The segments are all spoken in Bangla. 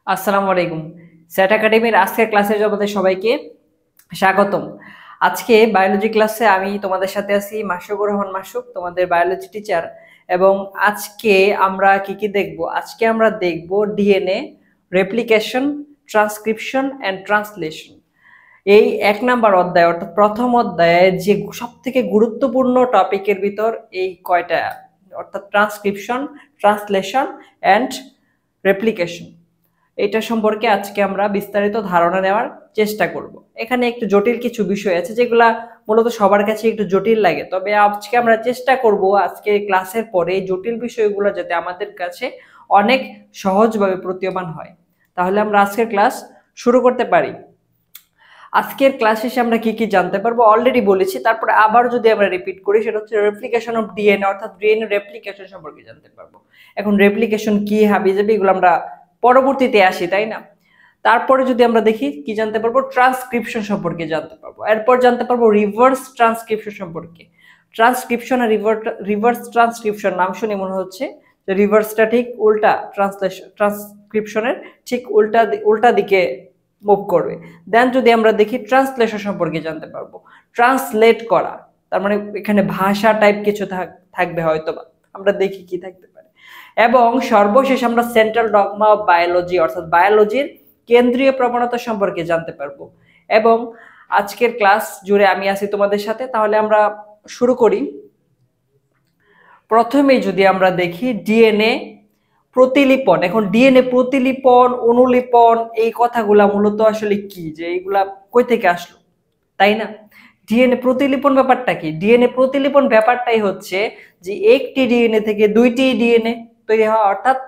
আসসালামু আলাইকুম। স্যাট একাডেমির আজকের ক্লাসে তোমাদের সবাইকে স্বাগতম। আজকে বায়োলজি ক্লাসে আমি তোমাদের সাথে আছি মাশরুকুর রহমান মাশরুক, তোমাদের বায়োলজি টিচার। এবং আজকে আমরা কি কি দেখব? আজকে আমরা দেখব DNA, replication, transcription and translation. এই 1 নাম্বার অধ্যায় অর্থাৎ প্রথম অধ্যায়ে যে সবথেকে গুরুত্বপূর্ণ টপিকের ভিতর এই কয়টা, অর্থাৎ ট্রান্সক্রিপশন, ট্রান্সলেশন অ্যান্ড রেপ্লিকেশন, এটা সম্পর্কে আজকে আমরা বিস্তারিত ধারণা নেওয়ার চেষ্টা করব। এখানে একটু জটিল কিছু বিষয় আছে যেগুলা মূলত সবার কাছে একটু জটিল লাগে, তবে আজকে আমরা চেষ্টা করব আজকে ক্লাসের পরে এই জটিল বিষয়গুলো যাতে আমাদের কাছে অনেক সহজভাবে প্রতীয়মান হয়। তাহলে আমরা আজকের ক্লাস শুরু করতে পারি। আজকের ক্লাস শেষে আমরা কি কি জানতে পারবো অলরেডি বলেছি, তারপরে আবার যদি আমরা রিপিট করি সেটা হচ্ছে রেপ্লিকেশন অফ ডিএনএ, অর্থাৎ ডিএনএ রেপ্লিকেশন সম্পর্কে জানতে পারবো। এখন রেপ্লিকেশন কি, হাবিজাবি, এগুলো আমরা পরবর্তীতে আসি, তাই না? তারপরে যদি আমরা দেখি কি জানতে পারবো, ট্রান্সক্রিপশন সম্পর্কে জানতে পারবো, এরপর জানতে পারবো রিভার্স ট্রান্সক্রিপশন সম্পর্কে। ট্রান্সক্রিপশন আর রিভার্স ট্রান্সক্রিপশন নাম শুনে মনে হচ্ছে যে রিভার্সটা ঠিক উল্টা, ট্রান্সক্রিপশনের ঠিক উল্টা দিকে মুভ করবে। দেন যদি আমরা দেখি ট্রান্সলেশন সম্পর্কে জানতে পারবো, ট্রান্সলেট করা, তার মানে এখানে ভাষা টাইপ কিছু থাকবে হয়তো বা, আমরা দেখি কি থাকতে পারে। এবং সর্বশেষ আমরা সেন্ট্রাল ডগমা অফ বায়োলজি অর্থাৎ বায়োলজির কেন্দ্রীয় প্রবণতা সম্পর্কে জানতে পারবো। এবং আজকের ক্লাস জুড়ে আমি আছি তোমাদের সাথে, তাহলে আমরা শুরু করি। প্রথমেই যদি আমরা দেখি ডিএনএ প্রতিলিপন। এখন ডিএনএ প্রতিলিপন, অনুলিপন, এই কথাগুলা মূলত আসলে কি, যে এইগুলা কই থেকে আসলো, তাই না? ডিএনএ প্রতিলিপন ব্যাপারটা কি? ডিএনএ প্রতিলিপন ব্যাপারটাই হচ্ছে যে একটি ডিএনএ থেকে দুইটি ডিএনএ তৈরি হওয়া, অর্থাৎ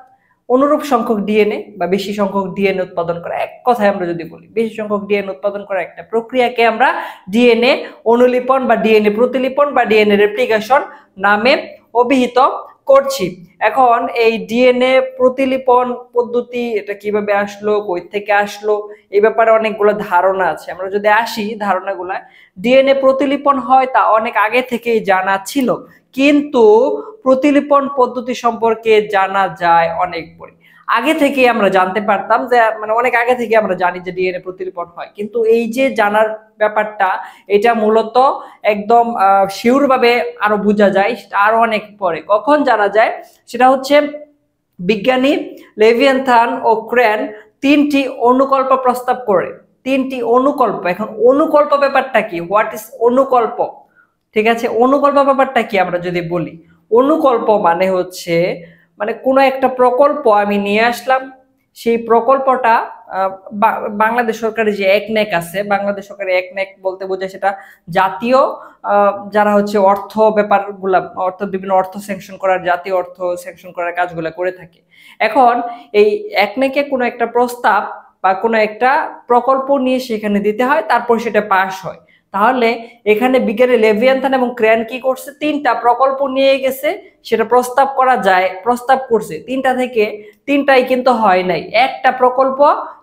অনুরূপ সংখ্যক ডিএনএ বা বেশি সংখ্যক ডিএনএ উৎপাদন করা। এক কথায় আমরা যদি বলি বেশি সংখ্যক ডিএনএ উৎপাদন করা একটা প্রক্রিয়াকে আমরা ডিএনএ অনুলিপন বা ডিএনএ প্রতিলিপন বা ডিএনএ রেপ্লিকেশন নামে অভিহিত করছি। এখন এই ডিএনএ প্রতিলিপন পদ্ধতি এটা কিভাবে আসলো, কই থেকে আসলো, এই ব্যাপারে অনেকগুলো ধারণা আছে। আমরা যদি আসি ধারণাগুলা, ডিএনএ প্রতিলিপন হয় তা অনেক আগে থেকেই জানা ছিল, কিন্তু প্রতিলিপন পদ্ধতি সম্পর্কে জানা যায় অনেক পরে। আগে থেকে আমরা জানতে পারতাম যে, মানে অনেক আগে থেকে আমরা জানি যে ডিএনএ প্রতিলিপন হয়, কিন্তু এই যে জানার ব্যাপারটা, এটা মূলত একদম শিওর ভাবে আরো বোঝা যায় আরো অনেক পরে। কখন জানা যায় সেটা হচ্ছে বিজ্ঞানী লেভিয়ানথান ও ক্রেন তিনটি অনুকল্প প্রস্তাব করে। তিনটি অনুকল্প। এখন অনুকল্প ব্যাপারটা কি, হোয়াট ইজ অনুকল্প? ঠিক আছে, অনুকল্প ব্যাপারটা কি আমরা যদি বলি, অনুকল্প মানে হচ্ছে মানে কোনো একটা প্রকল্প আমি নিয়ে আসলাম, সেই প্রকল্পটা বাংলাদেশ সরকারের যে একনেক আছে, বাংলাদেশ সরকারের একনেক বলতে বোঝায় সেটা জাতীয় যারা হচ্ছে অর্থ ব্যাপারগুলা, অর্থাৎ বিভিন্ন অর্থ স্যাংশন করার, জাতীয় অর্থ স্যাংশন করার কাজগুলো করে থাকে। এখন এই একনেকে কোনো একটা প্রস্তাব বা কোনো একটা প্রকল্প নিয়ে সেখানে দিতে হয়, তারপর সেটা পাস হয়। তাহলে এখানে বিজ্ঞানী লেভিয়ানথান এবং ক্রেন কি করছে, তিনটা প্রকল্প নিয়ে গেছে, সেটা প্রস্তাব করা যায়, প্রস্তাব করছে তিনটা থেকে তিনটাই কিন্তু হয় নাই। একটা প্রকল্প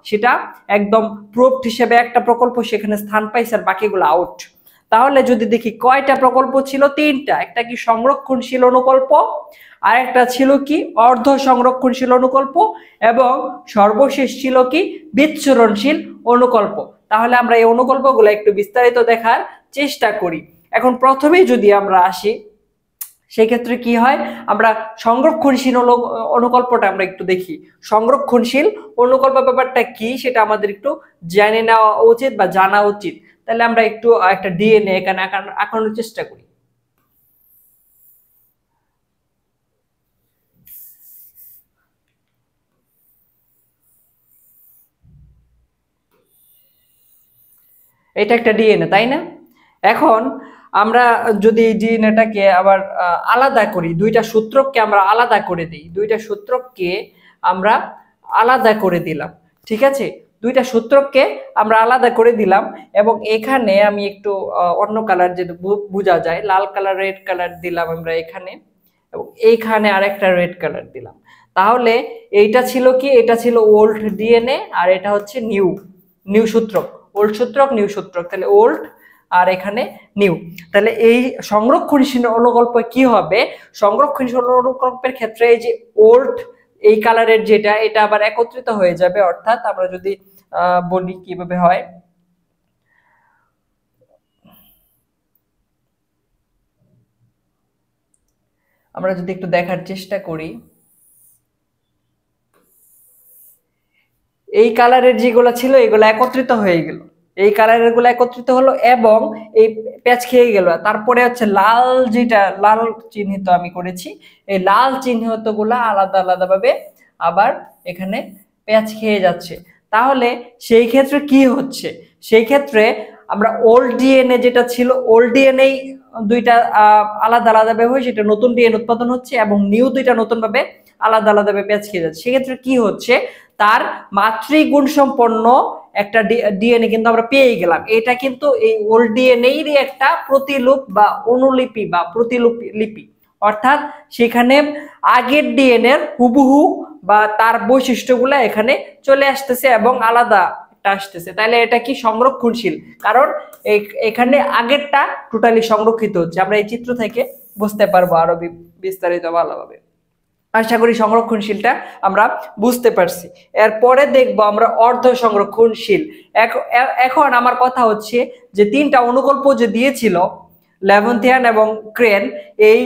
সেটা একদম প্রুফড হিসেবে একটা প্রকল্প সেখানে স্থান পাইছে, আর বাকিগুলো আউট। তাহলে যদি দেখি কয়টা প্রকল্প ছিল, তিনটা। একটা কি সংরক্ষণশীল অনুকল্প, আর একটা ছিল কি অর্ধ সংরক্ষণশীল অনুকল্প, এবং সর্বশেষ ছিল কি বিচ্ছুরণশীল অনুকল্প। তাহলে আমরা এই অনুকল্পগুলো একটু বিস্তারিত দেখার চেষ্টা করি। এখন প্রথমেই যদি আমরা আসি, সেই ক্ষেত্রে কি হয়, আমরা সংরক্ষণশীল অনুকল্পটা আমরা একটু দেখি। সংরক্ষণশীল অনুকল্প ব্যাপারটা কি সেটা আমাদের একটু জেনে নেওয়া উচিত বা জানা উচিত। তাহলে আমরা একটু একটা ডিএনএ এখানে আঁকানোর চেষ্টা করি। এটা একটা ডিএনএ, তাই না? এখন আমরা যদি ডিএনএটাকে আবার আলাদা করি, দুইটা সূত্রককে আমরা আলাদা করে দিই, দুইটা সূত্রককে আমরা আলাদা করে দিলাম, ঠিক আছে? দুইটা সূত্রককে আমরা আলাদা করে দিলাম, এবং এখানে আমি একটু অন্য কালার যেটা বোঝা যায়, লাল কালার, রেড কালার দিলাম আমরা এখানে, এবং এইখানে আরেকটা রেড কালার দিলাম। তাহলে এইটা ছিল কি, এটা ছিল ওল্ড ডিএনএ, আর এটা হচ্ছে নিউ নিউ সূত্রক, ওল্ড সূত্রক নিউ সূত্রক। তাহলে ওল্ড আর এখানে নিউ। তাহলে এই সংরক্ষণশীল অনুকল্প কি হবে, সংরক্ষণশীল অনুকল্পের ক্ষেত্রে এই যে ওল্ড, এই কালারের যেটা এটা আবার একত্রিত হয়ে যাবে। অর্থাৎ আমরা যদি বলি কিভাবে হয়, আমরা যদি একটু দেখার চেষ্টা করি, এই কালারের যেগুলো ছিল এগুলো একত্রিত হয়ে গেল, এই কালারের গুলো একত্রিত হলো এবং এই প্যাচ খেয়ে গেল। তারপরে হচ্ছে লাল, যেটা লাল চিহ্নিত আমি করেছি, এই লাল চিহ্নিত গুলা আলাদা আলাদা ভাবে আবার এখানে প্যাচ খেয়ে যাচ্ছে। তাহলে সেই ক্ষেত্রে কি হচ্ছে, সেই ক্ষেত্রে আমরা ওল্ড ডিএনএ যেটা ছিল, ওল্ড ডিএনএ দুইটা আলাদা আলাদা ভাবে সেটা নতুন ডিএনএ উৎপাদন হচ্ছে এবং নিউ দুইটা নতুন ভাবে আলাদা আলাদা ভাবে প্যাচ খেয়ে যাচ্ছে। সেক্ষেত্রে কি হচ্ছে, তার মাতৃগুণ সম্পন্ন একটা ডিএনএ কিন্তু আমরা পেয়ে গেলাম। এটা কিন্তু এই ওল্ড ডিএনএ এর একটা প্রতিলিপি বা অনুলিপি বা প্রতিলিপি, অর্থাৎ সেখানে আগের ডিএনএ এর হুবহু বা তার বৈশিষ্ট্যগুলো এখানে চলে আসতেছে এবং আলাদা আসতেছে। তাহলে এটা কি সংরক্ষণশীল, কারণ এখানে আগেরটা টোটালি সংরক্ষিত হচ্ছে। আমরা এই চিত্র থেকে বুঝতে পারবো আরো বিস্তারিত ভালোভাবে। আশা করি সংরক্ষণশীলটা আমরা বুঝতে পারছি। এরপরে দেখবো আমরা অর্ধ সংরক্ষণশীল। এখন আমার কথা হচ্ছে যে তিনটা অনুকল্প যে দিয়েছিল ল্যাভন্থিয়ান এবং ক্রেন, এই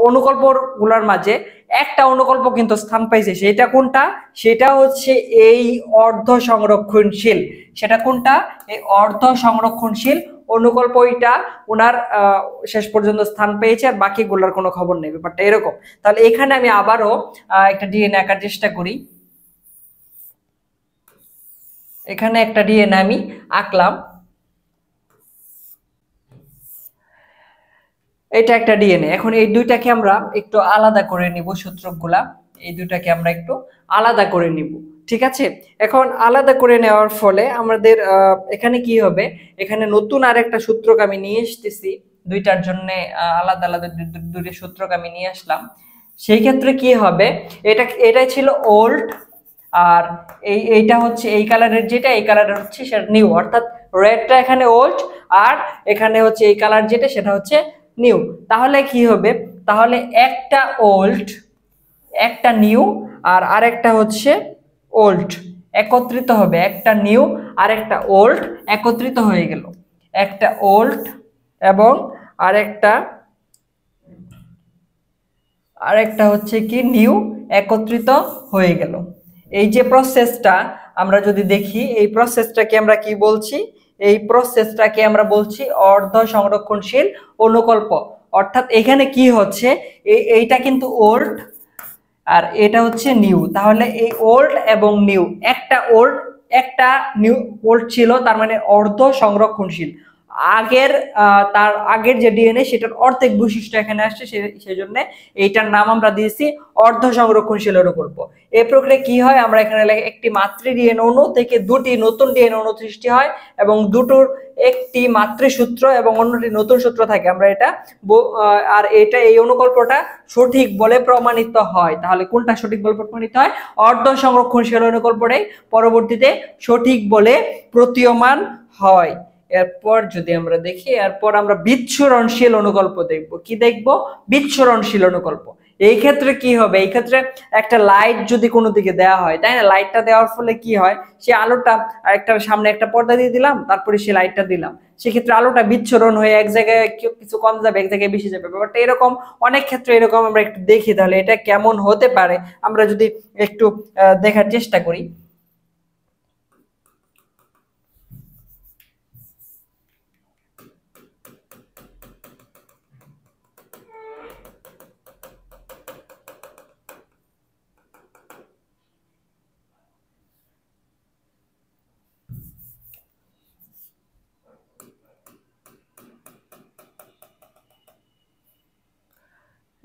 অনুকল্প গুলোর মাঝে একটা অনুকল্প কিন্তু স্থান পাইছে। সেটা কোনটা, সেটা হচ্ছে এই অর্ধ সংরক্ষণশীল। সেটা কোনটা, এই অর্ধ সংরক্ষণশীল অনুকল্প, এটা ওনার শেষ পর্যন্ত স্থান পেয়েছে আর বাকিগুলোর কোনো খবর নেই। ব্যাপারটা এরকম। তাহলে এখানে আমি আবারও একটা ডিএনএ আঁকার চেষ্টা করি। এখানে একটা ডিএনএ আমি আঁকলাম, এটা একটা ডিএনএ। এখন এই দুইটাকে আমরা একটু আলাদা করে নিব, সূত্রকগুলা এই দুইটাকে আমরা একটু আলাদা করে নিব, ঠিক আছে। এখন আলাদা করে নেওয়ার ফলে আমাদের এখানে কি হবে, এখানে নতুন আরেকটা সূত্রক আমি নিয়ে আসতেছি, দুইটার জন্য আলাদা আলাদা দুটি সূত্রক আমি নিয়ে আসলাম। সেই ক্ষেত্রে কি হবে, এটাই ছিল ওল্ড, আর এইটা হচ্ছে এই কালারের, যেটা এই কালারের হচ্ছে সেটা নিউ, অর্থাৎ রেডটা এখানে ওল্ড আর এখানে হচ্ছে এই কালার যেটা সেটা হচ্ছে নিউ। তাহলে কি হবে, তাহলে একটা ওল্ড একটা নিউ আর আরেকটা হচ্ছে ওল্ড একত্রিত হবে, একটা নিউ আর একটা ওল্ড একত্রিত হয়ে গেল, একটা ওল্ড এবং আরেকটা আরেকটা হচ্ছে কি নিউ একত্রিত হয়ে গেল। এই যে প্রসেসটা আমরা যদি দেখি, এই প্রসেসটাকে আমরা কি বলছি, এই প্রসেসটাকে আমরা বলছি অর্ধ সংরক্ষণশীল অনুকল্প। অর্থাৎ এখানে কি হচ্ছে, এইটা কিন্তু ওল্ড আর এটা হচ্ছে নিউ। তাহলে এই ওল্ড এবং নিউ, একটা নিউ ওল্ড ছিল, তার মানে অর্ধ সংরক্ষণশীল। আগের তার আগের যে ডিএনএ সেটার অর্ধেক বৈশিষ্ট্য এখানে আসছে, সেই জন্য এইটার নাম আমরা দিয়েছি অর্ধ সংরক্ষণশীল অনুকল্প। এই প্রক্রিয়া কি হয়, আমরা এখানে একটি মাতৃ ডিএনএ অণু থেকে দুটি নতুন ডিএনএ অণু সৃষ্টি হয় এবং দুটোর একটি মাতৃসূত্র এবং অন্যটি নতুন সূত্র থাকে। আমরা এটা আর এটা এই অনুকল্পটা সঠিক বলে প্রমাণিত হয়। তাহলে কোনটা সঠিক বলে প্রমাণিত হয়, অর্ধ সংরক্ষণশীল অনুকল্পটাই পরবর্তীতে সঠিক বলে প্রতীয়মান হয়। এরপর যদি আমরা দেখি, এরপর আমরা বিচ্ছুরণশীল অনুকল্প দেখব। কি দেখব, বিচ্ছুরণশীল অনুকল্প। এই ক্ষেত্রে কি হবে, এই ক্ষেত্রে একটা লাইট যদি কোনো দিকে দেওয়া হয়, তাই না, লাইটটা দেওয়ার ফলে কি হয়, সে আলোটা একটা সামনে একটা পর্দা দিয়ে দিলাম, তারপরে সে লাইটটা দিলাম, সেক্ষেত্রে আলোটা বিচ্ছুরণ হয়ে এক জায়গায় কিছু কম যাবে, এক জায়গায় বেশি যাবে। ব্যাপারটা এরকম, অনেক ক্ষেত্রে এরকম আমরা একটু দেখি। তাহলে এটা কেমন হতে পারে আমরা যদি একটু দেখার চেষ্টা করি।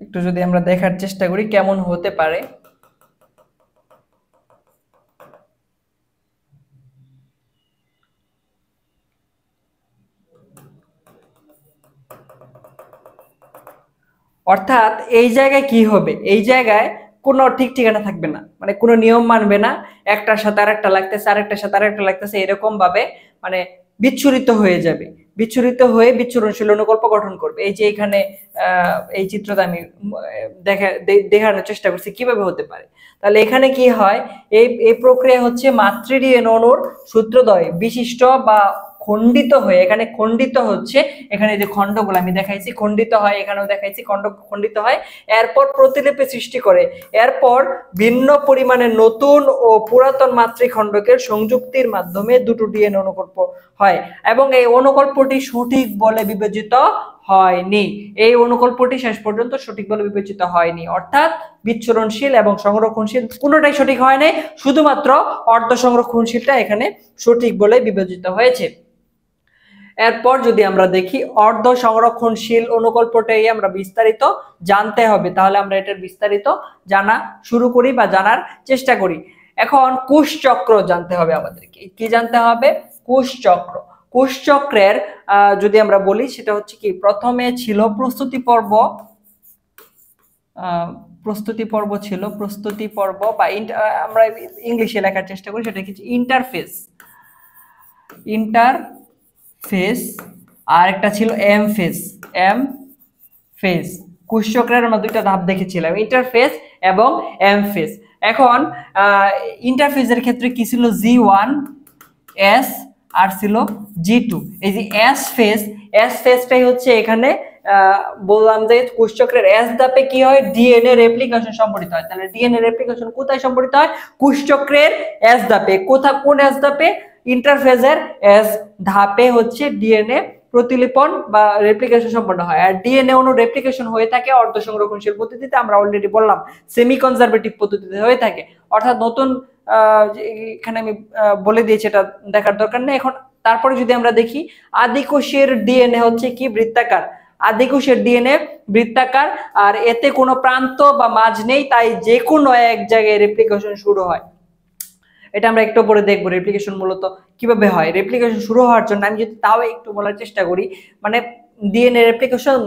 একটু যদি আমরা দেখার চেষ্টা করি কেমন হতে পারে। অর্থাৎ এই জায়গায় কি হবে, এই জায়গায় কোনো ঠিক ঠিকানা থাকবে না, মানে কোনো নিয়ম মানবে না, একটার সাথে আরেকটা লাগতেছে, আরেকটার সাথে আরেকটা লাগতেছে, এরকম ভাবে মানে বিচ্ছুরিত হয়ে যাবে। বিচ্ছুরিত হয়ে বিচ্ছুরণশীল অনুকল্প গঠন করবে। এই যে এখানে এই চিত্রটা আমি দেখানোর চেষ্টা করছি কিভাবে হতে পারে। তাহলে এখানে কি হয়, এই প্রক্রিয়া হচ্ছে মাতৃ ডিএনএ অণুর সূত্রদ্বয় বিশিষ্ট বা খণ্ডিত হয়ে, এখানে খণ্ডিত হচ্ছে, এখানে যে খণ্ডগুলো আমি দেখাইছি খণ্ডিত হয়, এখানেও দেখাইছি খণ্ডিত হয়, এরপর প্রতিলিপি সৃষ্টি করে, এরপর ভিন্ন পরিমাণে নতুন ও পুরাতন মাতৃখণ্ডকের সংযুক্তির মাধ্যমে দুটো ডিএনএ অনুকল্প হয় এবং এই অনুকল্পটি সঠিক বলে বিবেচিত হয়নি। এই অনুকল্পটি শেষ পর্যন্ত সঠিক বলে বিবেচিত হয়নি, অর্থাৎ বিচ্ছুরণশীল এবং সংরক্ষণশীল কোনোটাই সঠিক হয় নাই, শুধুমাত্র অর্ধ সংরক্ষণশীলটা এখানে সঠিক বলে বিবেচিত হয়েছে। এরপর যদি আমরা দেখি অর্ধ সংরক্ষণশীল অনুকল্পটাই আমরা বিস্তারিত জানতে হবে, তাহলে আমরা এটার বিস্তারিত জানা শুরু করি বা জানার চেষ্টা করি। এখন কোষচক্র জানতে হবে আমাদেরকে। কি জানতে হবে? কোষচক্র। কোষচক্রের যদি আমরা বলি সেটা হচ্ছে কি, প্রথমে ছিল প্রস্তুতি পর্ব ছিল প্রস্তুতি পর্ব বা আমরা ইংলিশে লেখার চেষ্টা করি, সেটা কি ইন্টারফেস আর একটা ছিল এম ফেজ। কোষচক্রের আমরা দুইটা ধাপ দেখেছিলাম, ইন্টারফেস এবং এম ফেজ। এখন ইন্টারফেজের ক্ষেত্রে কি ছিল, G1 S আর ছিল G2। এই যে এস ফেজটাই হচ্ছে এখানে বললাম যে কোষচক্রের এস ধাপে কি হয়, ডিএনএ রেপ্লিকেশন সংঘটিত হয়। তাহলে ডিএনএ রেপ্লিকেশন কোথায় সংঘটিত হয়? কোষচক্রের এস ধাপে। কোন এস ধাপে? ইন্টারফেজের এস ধাপে হচ্ছে ডিএনএ প্রতিলিপন বা রেপ্লিকেশন সম্পন্ন হয়। আর ডিএনএ অণু রেপ্লিকেশন হয়ে থাকে অর্ধ সংরক্ষণশীল পদ্ধতিতে, আমরা অলরেডি বললাম সেমি কনজারভেটিভ পদ্ধতিতে হয়ে থাকে। অর্থাৎ নতুন এখানে আমি বলে দিয়েছি, এটা দেখার দরকার নেই এখন। তারপরে যদি আমরা দেখি আদিকোষের ডিএনএ হচ্ছে কি, বৃত্তাকার। আদিকোষের ডিএনএ বৃত্তাকার, আর এতে কোনো প্রান্ত বা মাঝ নেই, তাই যে কোনো এক জায়গায় রেপ্লিকেশন শুরু হয়। এটা আমরা একটু পরে দেখবো রেপ্লিকেশন মূলত কিভাবে হয়। রেপ্লিকেশন শুরু হওয়ার জন্য আমি যদি তাও একটু বলার চেষ্টা করি, মানে ডিএনএ রেপ্লিকেশন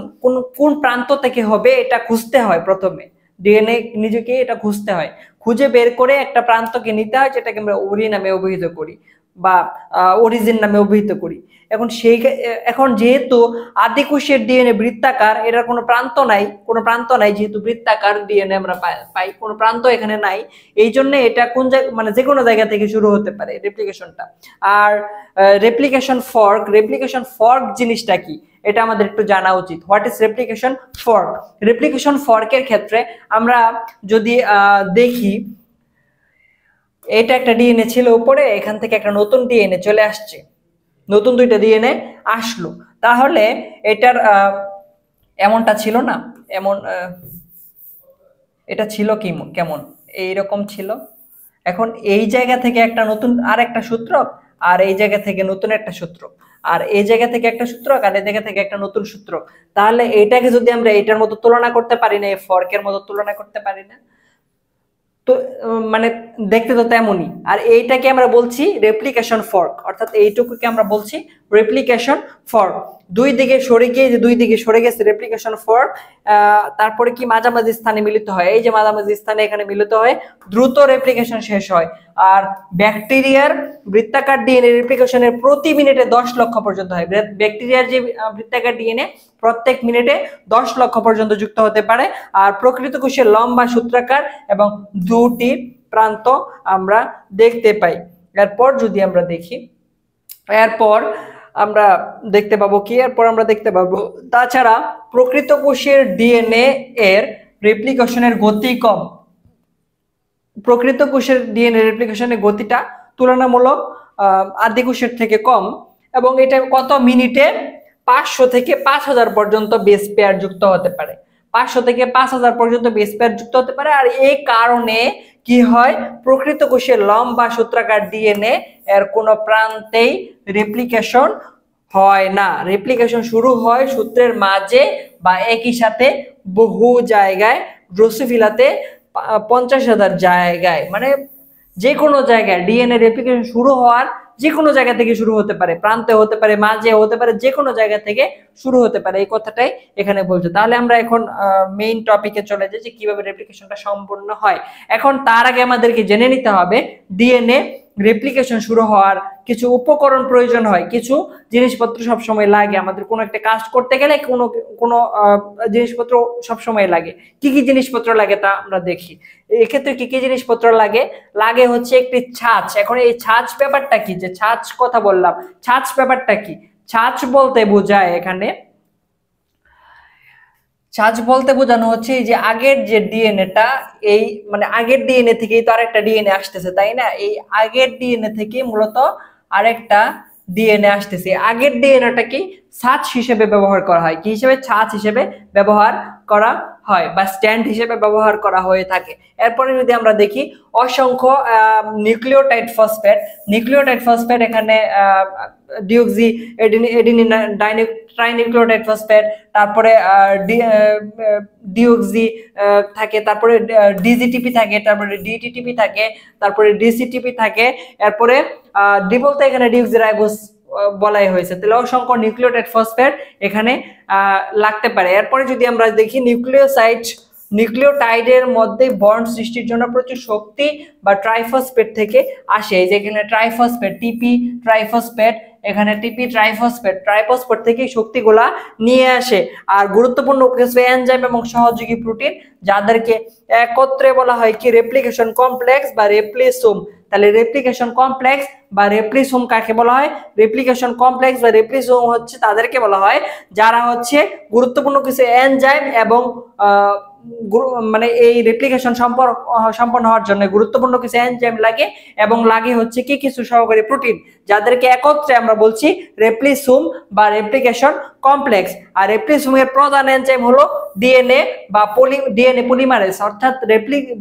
কোন প্রান্ত থেকে হবে এটা খুঁজতে হয়। প্রথমে ডিএনএ নিজেকে এটা খুঁজতে হয়, খুঁজে বের করে একটা প্রান্তকে নিতে হয়, যেটাকে আমরা ওরি নামে অভিহিত করি বা অরিজিন নামে অভিহিত করি। এখন যেহেতু আদিকোষের ডিএনএ বৃত্তাকার, এটার কোনো প্রান্ত নাই, যেহেতু বৃত্তাকার ডিএনএ আমরা পাই, কোনো প্রান্ত এখানে নাই, এই জন্য এটা কোন জায়গা, মানে যে কোনো জায়গা থেকে শুরু হতে পারে রেপ্লিকেশনটা। আর রেপ্লিকেশন ফর্ক জিনিসটা কি, এটা আমাদের একটু জানা উচিত। What is replication fork? Replication ফর্কের ক্ষেত্রে আমরা যদি দেখি, এটা একটা ডিএনএ ছিল উপরে, এখান থেকে একটা নতুন ডিএনএ চলে আসছে, নতুন দুইটা ডিএনএ আসলো, তাহলে এটার এমনটা ছিল না, এটা ছিল কি কেমন এইরকম ছিল। এখন এই জায়গা থেকে একটা নতুন আর একটা সূত্রক, আর এই জায়গা থেকে নতুন একটা সূত্রক, আর এই জায়গা থেকে একটা সূত্রক, আর এই জায়গা থেকে একটা নতুন সূত্রক। তাহলে এটাকে যদি আমরা এটার মতো তুলনা করতে পারি না, এই ফর্কের মতো তুলনা করতে পারি না, তো মানে দেখতে তো তেমনই। আর এইটাকে আমরা বলছি রেপ্লিকেশন ফর্ক, অর্থাৎ এইটুকুকে আমরা বলছি রেপ্লিকেশন ফর্ক। দুই দিকে সরে গেছে রেপ্লিকেশন ফর্ক। তারপরে কি মাঝামাঝি স্থানে মিলিত হয়, এই যে মাঝামাঝি স্থানে এখানে মিলিত হয়, দ্রুত রেপ্লিকেশন শেষ হয়। আর ব্যাকটেরিয়ার বৃত্তাকার ডিএনএ রেপ্লিকেশনের প্রতি মিনিটে 10 লক্ষ পর্যন্ত হয়। ব্যাকটেরিয়ার যে বৃত্তাকার ডিএনএ প্রত্যেক মিনিটে 10 লক্ষ পর্যন্ত যুক্ত হতে পারে। আর প্রকৃত কোষের লম্বা সূত্রাকার এবং দুটি প্রান্ত আমরা দেখতে পাই। এরপর যদি আমরা দেখি, এরপর আমরা দেখতে পাবো কি, তাছাড়া প্রকৃত কোষের ডিএনএ এর রেপ্লিকেশনের গতি কম। প্রকৃত কোষের ডিএনএ রেপ্লিকেশনের গতিটা তুলনামূলক আদিকোষের থেকে কম, এবং এটা কত মিনিটে 500 থেকে 5000 পর্যন্ত বেস পেয়ার যুক্ত হতে পারে। 500 থেকে 5000 পর্যন্ত বেস পেয়ার যুক্ত হতে পারে। আর এই কারণে কি হয়, প্রকৃত কোষের লম্বা সূত্রাকার ডিএনএ এর কোনো প্রান্তেই রেপ্লিকেশন হয় না। রেপ্লিকেশন শুরু হয় সূত্রের মাঝে বা একই সাথে বহু জায়গায়, ড্রোসোফিলাতে 50,000 জায়গায়, মানে যে কোনো জায়গায় ডিএনএ রেপ্লিকেশন শুরু হওয়ার যে কোনো জায়গা থেকে শুরু হতে পারে, প্রান্তে হতে পারে, মাঝে হতে পারে, যে কোনো জায়গা থেকে শুরু হতে পারে, এই কথাটাই এখানে বলছে। তাহলে আমরা এখন মেইন টপিকে চলে যাই যে কিভাবে রেপ্লিকেশনটা সম্পূর্ণ হয়। এখন তার আগে আমাদেরকে জেনে নিতে হবে ডিএনএ রেপ্লিকেশন শুরু হওয়ার কিছু উপকরণ প্রয়োজন হয়, কিছু জিনিসপত্র সবসময় লাগে, আমাদের কোনো একটা কাজ করতে গেলে কোনো জিনিসপত্র সবসময় লাগে। কি কি জিনিসপত্র লাগে তা আমরা দেখি। এক্ষেত্রে কি কি জিনিসপত্র লাগে? লাগে হচ্ছে একটি ছাঁচ। এখন এই ছাঁচ ব্যাপারটা কি, যে ছাঁচ কথা বললাম, ছাঁচ ব্যাপারটা কি? ছাঁচ বলতে বোঝায় এখানে, ছাঁচ বলতে বোঝানো হচ্ছে যে আগের যে ডিএনএটা, এই মানে আগের ডিএনএ থেকেই তো আরেকটা ডিএনএ আসতেছে, তাই না? এই আগের ডিএনএ থেকে মূলত আরেকটা ডিএনএ আসতেছে। আগের ডিএনএটা কি ছাঁচ হিসেবে ব্যবহার করা হয়, কি হিসেবে? ছাঁচ হিসেবে ব্যবহার করা হয় বা স্ট্যান্ড হিসেবে ব্যবহার করা হয়ে থাকে। এরপরে যদি আমরা দেখি অসংখ্য নিউক্লিওটাইড ফসফেট, নিউক্লিওটাইড ফসফেট এখানে ডিঅক্সি এডিনিন ট্রাইনিউক্লিওটাইড ফসফেট, তারপরে ডিঅক্সি থাকে, তারপরে ডিজিটিপি থাকে, তারপরে ডিটিটিপি থাকে, তারপরে ডিসিটিপি থাকে, এরপরে ডি বলতে এখানে ডিঅক্সিরাইবোজ বলাই হয়েছে। তাহলে অসংখ্য নিউক্লিওটাইড ফসফেট এখানে লাগতে পারে। এরপরে যদি আমরা দেখি নিউক্লিওটাইডের মধ্যে বন্ড সৃষ্টির জন্য প্রচুর শক্তি বা ট্রাইফসফেট থেকে আসে। যেখানে ট্রাইফসফেট, টিপি ট্রাইফসফেট, এখানে টিপি ট্রাইফসফেট থেকে শক্তিগুলা নিয়ে আসে। আর গুরুত্বপূর্ণ কিছু এনজাইম এবং সহযোগী প্রোটিন, যাদেরকে একত্রে বলা হয় কি রেপ্লিকেশন কমপ্লেক্স বা রেপ্লিসোম। তাহলে রেপ্লিকেশন কমপ্লেক্স বা রেপ্লিসোম কাকে বলা হয়? রেপ্লিকেশন কমপ্লেক্স বা রেপ্লিসোম হচ্ছে তাদেরকে বলা হয় যারা হচ্ছে গুরুত্বপূর্ণ কিছু এনজাইম এবং মানে এই রেপ্লিকেশন সম্পন্ন হওয়ার জন্য গুরুত্বপূর্ণ কিছু এনজাইম লাগে, এবং লাগে হচ্ছে কি কিছু সহকারী প্রোটিন, যাদেরকে একত্রে আমরা বলছি রেপ্লিসোম বা রেপ্লিকেশন কমপ্লেক্স। আর রেপ্লিসোমের প্রধান এনজাইম হলো ডিএনএ বা ডিএনএ পলিমারেজ, অর্থাৎ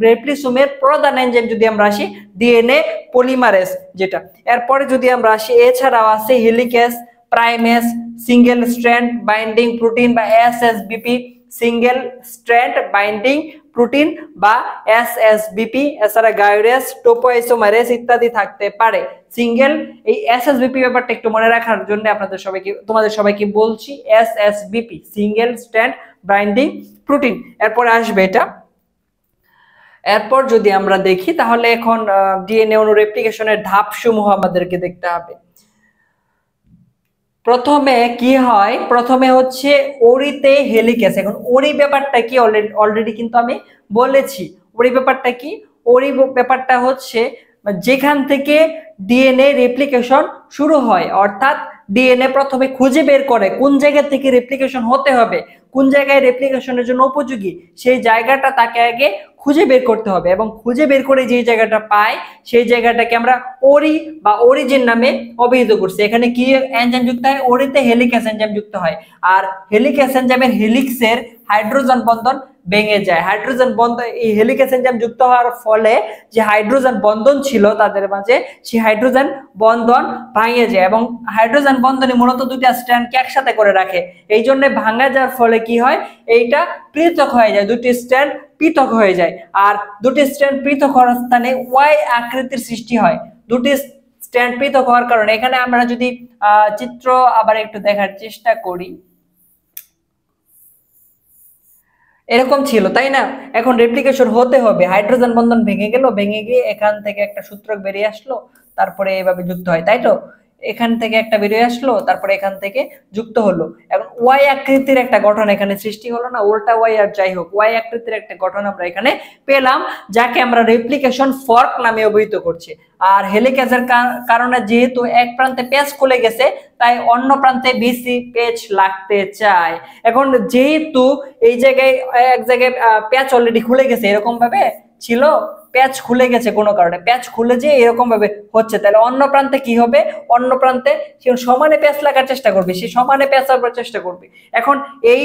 রেপ্লিসোমের প্রধান এনজাইম যদি আমরা আসি ডিএনএ পলিমারেজ যেটা। এরপরে যদি আমরা আসি, এছাড়াও আছে helicase, primase, single strand binding protein বা এসএসবিপি, সিঙ্গেল স্ট্র্যান্ড বাইন্ডিং প্রোটিন বা এসএসবিপি, এছাড়া গাইরেস, টোপোআইসোমারেস ইত্যাদি থাকতে পারে। সিঙ্গেল এই এসএসবিপি ব্যাপারটা একটু মনে রাখার জন্য তোমাদের সবাইকে বলছি, এসএসবিপি সিঙ্গেল স্ট্র্যান্ড বাইন্ডিং প্রোটিন। এরপরে আসবে এটা। এরপর যদি আমরা দেখি তাহলে এখন ডিএনএ অণু রেপ্লিকেশনের ধাপসমূহ আমাদেরকে দেখতে হবে। প্রথমে কি হয়? প্রথমে হচ্ছে ওরিতে হেলিকেস। এখন ওরি ব্যাপারটা কি অলরেডি কিন্তু আমি বলেছি। ওরি ব্যাপারটা কি? ওরি ব্যাপারটা হচ্ছে যেখান থেকে ডিএনএ রেপ্লিকেশন শুরু হয়, অর্থাৎ ডিএনএ প্রথমে খুঁজে বের করে কোন জায়গা থেকে রেপ্লিকেশন হতে হবে, কোন জায়গায় রেপ্লিকেশনের জন্য উপযোগী, সেই জায়গাটা তাকে আগে খুঁজে বের করতে হবে, এবং খুঁজে বের করে যে জায়গাটা পায় সেই জায়গাটাকে আমরা ওরি বা অরিজিন নামে অভিহিত করছি। এখানে কি এনজাইম যুক্ত হয়? ওরিতে হেলিকেস এনজাইম যুক্ত হয়। আর হেলিকেস এনজাইমের হেলিক্সের হাইড্রোজেন বন্ধন ভেঙে যায়। হাইড্রোজেন বন্ধন, এই হেলিকেস এনজাইম যুক্ত হওয়ার ফলে যে হাইড্রোজেন বন্ধন ছিল তাদের মাঝে, সেই হাইড্রোজেন বন্ধন ভেঙে যায়, এবং হাইড্রোজেন বন্ধনই মূলত দুইটা স্ট্র্যান্ডকে একসাথে করে রাখে। এই জন্য ভাঙা যাওয়ার ফলে কি হয়? এইটা পৃথক হয়ে যায়, দুটি স্ট্র্যান্ড পৃথক হয়ে যায়। আর দুটি স্ট্র্যান্ড পৃথক হওয়ার স্থানে ওয়াই আকৃতির সৃষ্টি হয়। দুটি স্ট্র্যান্ড পৃথক হওয়ার কারণে, এখানে আমরা যদি চিত্র আবার একটু দেখার চেষ্টা করি, এরকম ছিল তাই না? এখন রেপ্লিকেশন হতে হবে, হাইড্রোজেন বন্ধন ভেঙে গেল, ভেঙে গিয়ে এখান থেকে একটা সূত্রক বেরিয়ে আসলো, তারপরে এভাবে যুক্ত হয়, তাই তো? এখান থেকে একটা বেরিয়ে আসলো, তারপরে এখান থেকে যুক্ত হলো। এখন ওয়াই আকৃতির একটা গঠন এখানে সৃষ্টি হলো না, উল্টা ওয়াই, আর যাই হোক ওয়াই আকৃতির একটা গঠন আমরা এখানে পেলাম, যাকে আমরা রেপ্লিকেশন ফর্ক নামে অভিহিত করছি। আর হেলিকেজের কারণে যেহেতু এক প্রান্তে পেজ খুলে গেছে, তাই অন্য প্রান্তে বেশি পেজ লাগতে চায়। এখন যেহেতু এই জায়গায় এক জায়গায় পেজ অলরেডি খুলে গেছে, এরকম ভাবে ছিল, প্যাচ খুলে গেছে কোনো কারণে, প্যাচ খুলে যে এরকম ভাবে হচ্ছে, তাহলে অন্য প্রান্তে কি হবে? অন্য প্রান্তে সে সমানে প্যাচ লাগার চেষ্টা করবে, সে সমানে প্যাচ লাগার চেষ্টা করবে। এখন এই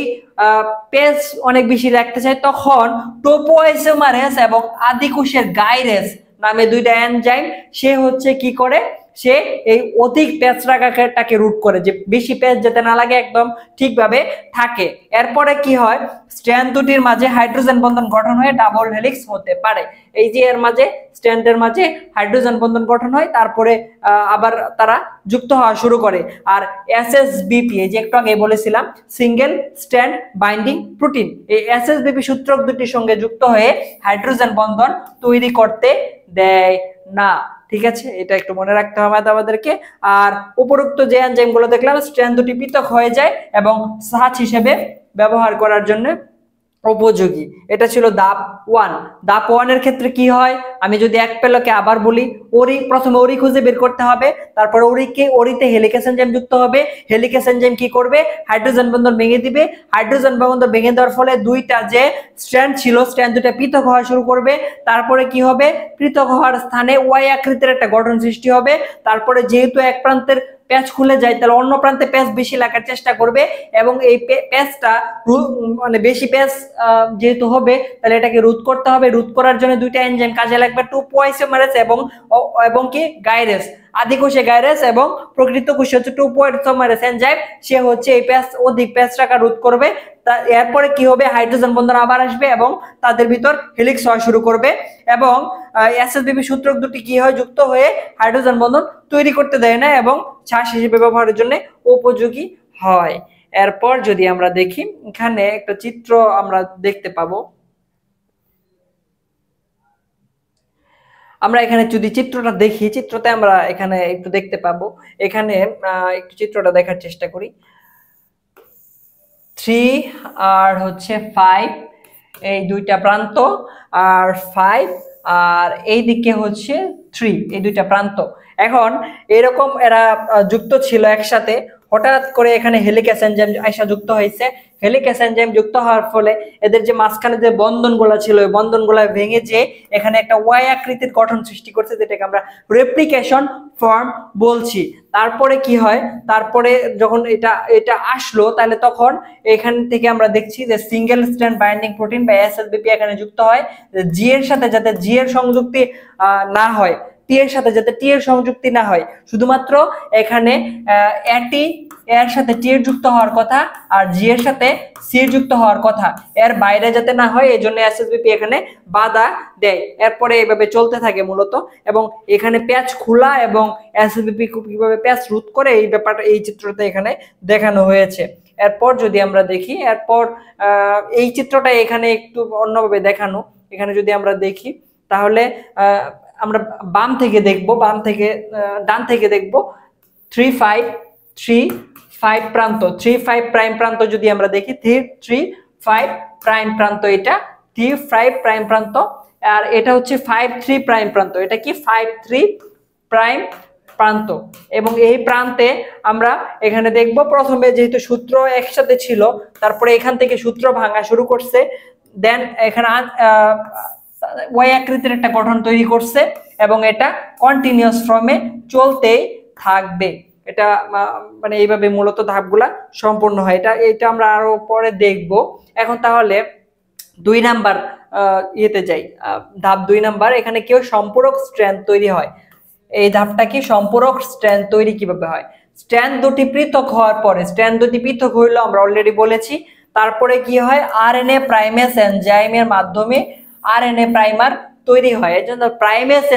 প্যাচ অনেক বেশি রাখতে চায়, তখন টোপোআইসোমারেস এবং আদিকোষের গাইরেস নামে দুইটা এনজাইম সে হচ্ছে কি করে? সে এই অধিক প্যাচ রাখাটাকে রুট করে, যে বেশি প্যাচ যেতে না লাগে, একদম ঠিকভাবে থাকে। এরপরে কি হয়? স্ট্র্যান্ড দুটির মাঝে হাইড্রোজেন বন্ধন গঠন হয়ে ডাবল হেলিক্স হতে পারে। এই যে এর মাঝে স্ট্র্যান্ডের মাঝে হাইড্রোজেন বন্ধন গঠন হয়, তারপরে আবার তারা যুক্ত হওয়া শুরু করে। আর এসএসবিপি, এই যে একটু আগে বলেছিলাম, সিঙ্গেল স্ট্র্যান্ড বাইন্ডিং প্রোটিন, এই এসএসবিপি সূত্রক দুটির সঙ্গে যুক্ত হয়ে হাইড্রোজেন বন্ধন তৈরি করতে দেয় না। ঠিক আছে, এটা একটু মনে রাখতে হবে আমাদেরকে। আর উপরোক্ত যে এনজাইমগুলো দেখলাম স্ট্র্যান্ড দুটি পৃথক হয়ে যায় এবং সাচ হিসেবে ব্যবহার করার জন্য উপযোগী। এটা ছিল ধাপ 1। ধাপ 1 এর ক্ষেত্রে কি হয়, আমি যদি এক পেলকে আবার বলি, প্রথমে ওরি খুঁজে বের করতে হবে, তারপর ওরিতে হেলিকেজ এনজাইম যুক্ত হবে। হেলিকেজ এনজাইম কি করবে, হাইড্রোজেন বন্ধন ভেঙে দিবে। হাইড্রোজেন বন্ধন ভেঙে দেওয়ার ফলে দুইটা যে স্ট্র্যান্ড ছিল স্ট্র্যান্ড দুটা পৃথক হওয়া শুরু করবে। তারপরে কি হবে, পৃথক হওয়ার স্থানে ওয়াই আকৃতির একটা গঠন সৃষ্টি হবে। তারপরে যেহেতু এক প্রান্তের প্যাচ খুলে যায় তাহলে অন্য প্রান্তে প্যাচ বেশি লাগার চেষ্টা করবে এবং এই প্যাচটা মানে বেশি প্যাচ যেহেতু হবে তাহলে এটাকে রোধ করতে হবে। রোধ করার জন্য দুইটা এনজাইম কাজে লাগবে, 2'-isomerase এবং কি গাইরেস। আদি কোষে গাইরেস এবং প্রকৃত কোষে হচ্ছে 2'-isomerase এনজাইম, সে হচ্ছে এই প্যাচ অধিক প্যাচ রাখা রোধ করবে। এরপরে কি হবে, হাইড্রোজেন বন্ধন আবার আসবে এবং তাদের ভিতর হেলিক্স হওয়া শুরু করবে এবং এসএসবিপি সূত্রক দুটি কি হয়, যুক্ত হয়ে হাইড্রোজেন বন্ধন তৈরি করতে দেয় না এবং শ্বাস হিসেবে ব্যবহারের জন্য উপযোগী হয়। এরপর যদি আমরা দেখি, এখানে একটা চিত্র আমরা দেখতে পাবো। আমরা এখানে যদি চিত্রটা দেখি, চিত্রতে আমরা এখানে একটু দেখতে পাবো। এখানে একটু চিত্রটা দেখার চেষ্টা করি। 3 আর হচ্ছে 5 এই দুইটা প্রান্ত, আর 5 আর এই দিকে হচ্ছে 3 এই দুইটা প্রান্ত। এখন এরকম এরা যুক্ত ছিল একসাথে, হঠাৎ করে এখানে হেলিকেজ এনজাইম আইসা যুক্ত হয়েছে। হেলিকেজ এনজাইম যুক্ত হওয়ার ফলে এদের যে মাঝখানে যে বন্ধনগুলো ছিল ওই বন্ধনগুলো ভেঙে যে এখানে একটা ওয়াই আকৃতির গঠন সৃষ্টি করছে, যেটাকে আমরা রেপ্লিকেশন ফর্ম বলছি। তারপরে কি হয়, তারপরে যখন এটা আসলো তাহলে তখন এখান থেকে আমরা দেখছি যে সিঙ্গেল স্ট্র্যান্ড বাইন্ডিং প্রোটিন বা এসএসবিপি এখানে যুক্ত হয়। জি এর সাথে যাতে জি এর সংযুক্তি না হয়, টি এর সাথে যাতে টি এর সংযুক্তি না হয়, শুধুমাত্র এখানে এটি এর সাথে টি এর যুক্ত হওয়ার কথা আর জি এর সাথে সি এর যুক্ত হওয়ার কথা, এর বাইরে যাতে না হয় এই জন্য এসএসবিপি এখানে বাধা দেয়। এরপরে এইভাবে চলতে থাকে মূলত এবং এখানে প্যাচ খোলা এবং এসএসবিপি কিভাবে প্যাচ রোধ করে এই ব্যাপারটা এই চিত্রতে এখানে দেখানো হয়েছে। এরপর যদি আমরা দেখি, এরপর এই চিত্রটা এখানে একটু অন্যভাবে দেখানো। এখানে যদি আমরা দেখি তাহলে আমরা বাম থেকে দেখব, বাম থেকে ডান থেকে দেখব। 3'5' প্রান্ত, 3'5' প্রাইম প্রান্ত যদি আমরা দেখি, 3'5' প্রাইম প্রান্ত, এটা 3'5' প্রাইম প্রান্ত, আর এটা হচ্ছে 5'3' প্রাইম প্রান্ত। এটা কি 5'3' প্রাইম প্রান্ত। এবং এই প্রান্তে আমরা এখানে দেখব প্রথমে যেহেতু সূত্র একসাথে ছিল, তারপরে এখান থেকে সূত্র ভাঙা শুরু করছে, দেন এখানে ওয়াই আকৃতির একটা গঠন তৈরি করছে এবং এটা কন্টিনিউয়াস ফর্মে চলতেই থাকবে। এটা মানে এইভাবে মূলত ধাপগুলা সম্পূর্ণ হয়। এটা আমরা আরো পরে দেখব। এখন তাহলে 2 নাম্বার ইয়েতে যাই, ধাপ 2 নাম্বার। এখানে কেউ সম্পূরক স্ট্র্যান্ড তৈরি হয়। এই ধাপটা কি, সম্পূরক স্ট্র্যান্ড তৈরি কিভাবে হয়। স্ট্র্যান্ড দুটি পৃথক হওয়ার পরে, স্ট্র্যান্ড দুটি পৃথক হইলো আমরা অলরেডি বলেছি, তারপরে কি হয়, আরএনএ প্রাইমেস এনজাইমের মাধ্যমে আরএনএ প্রাইমার তৈরি হয়। এর জন্য প্রাইমেস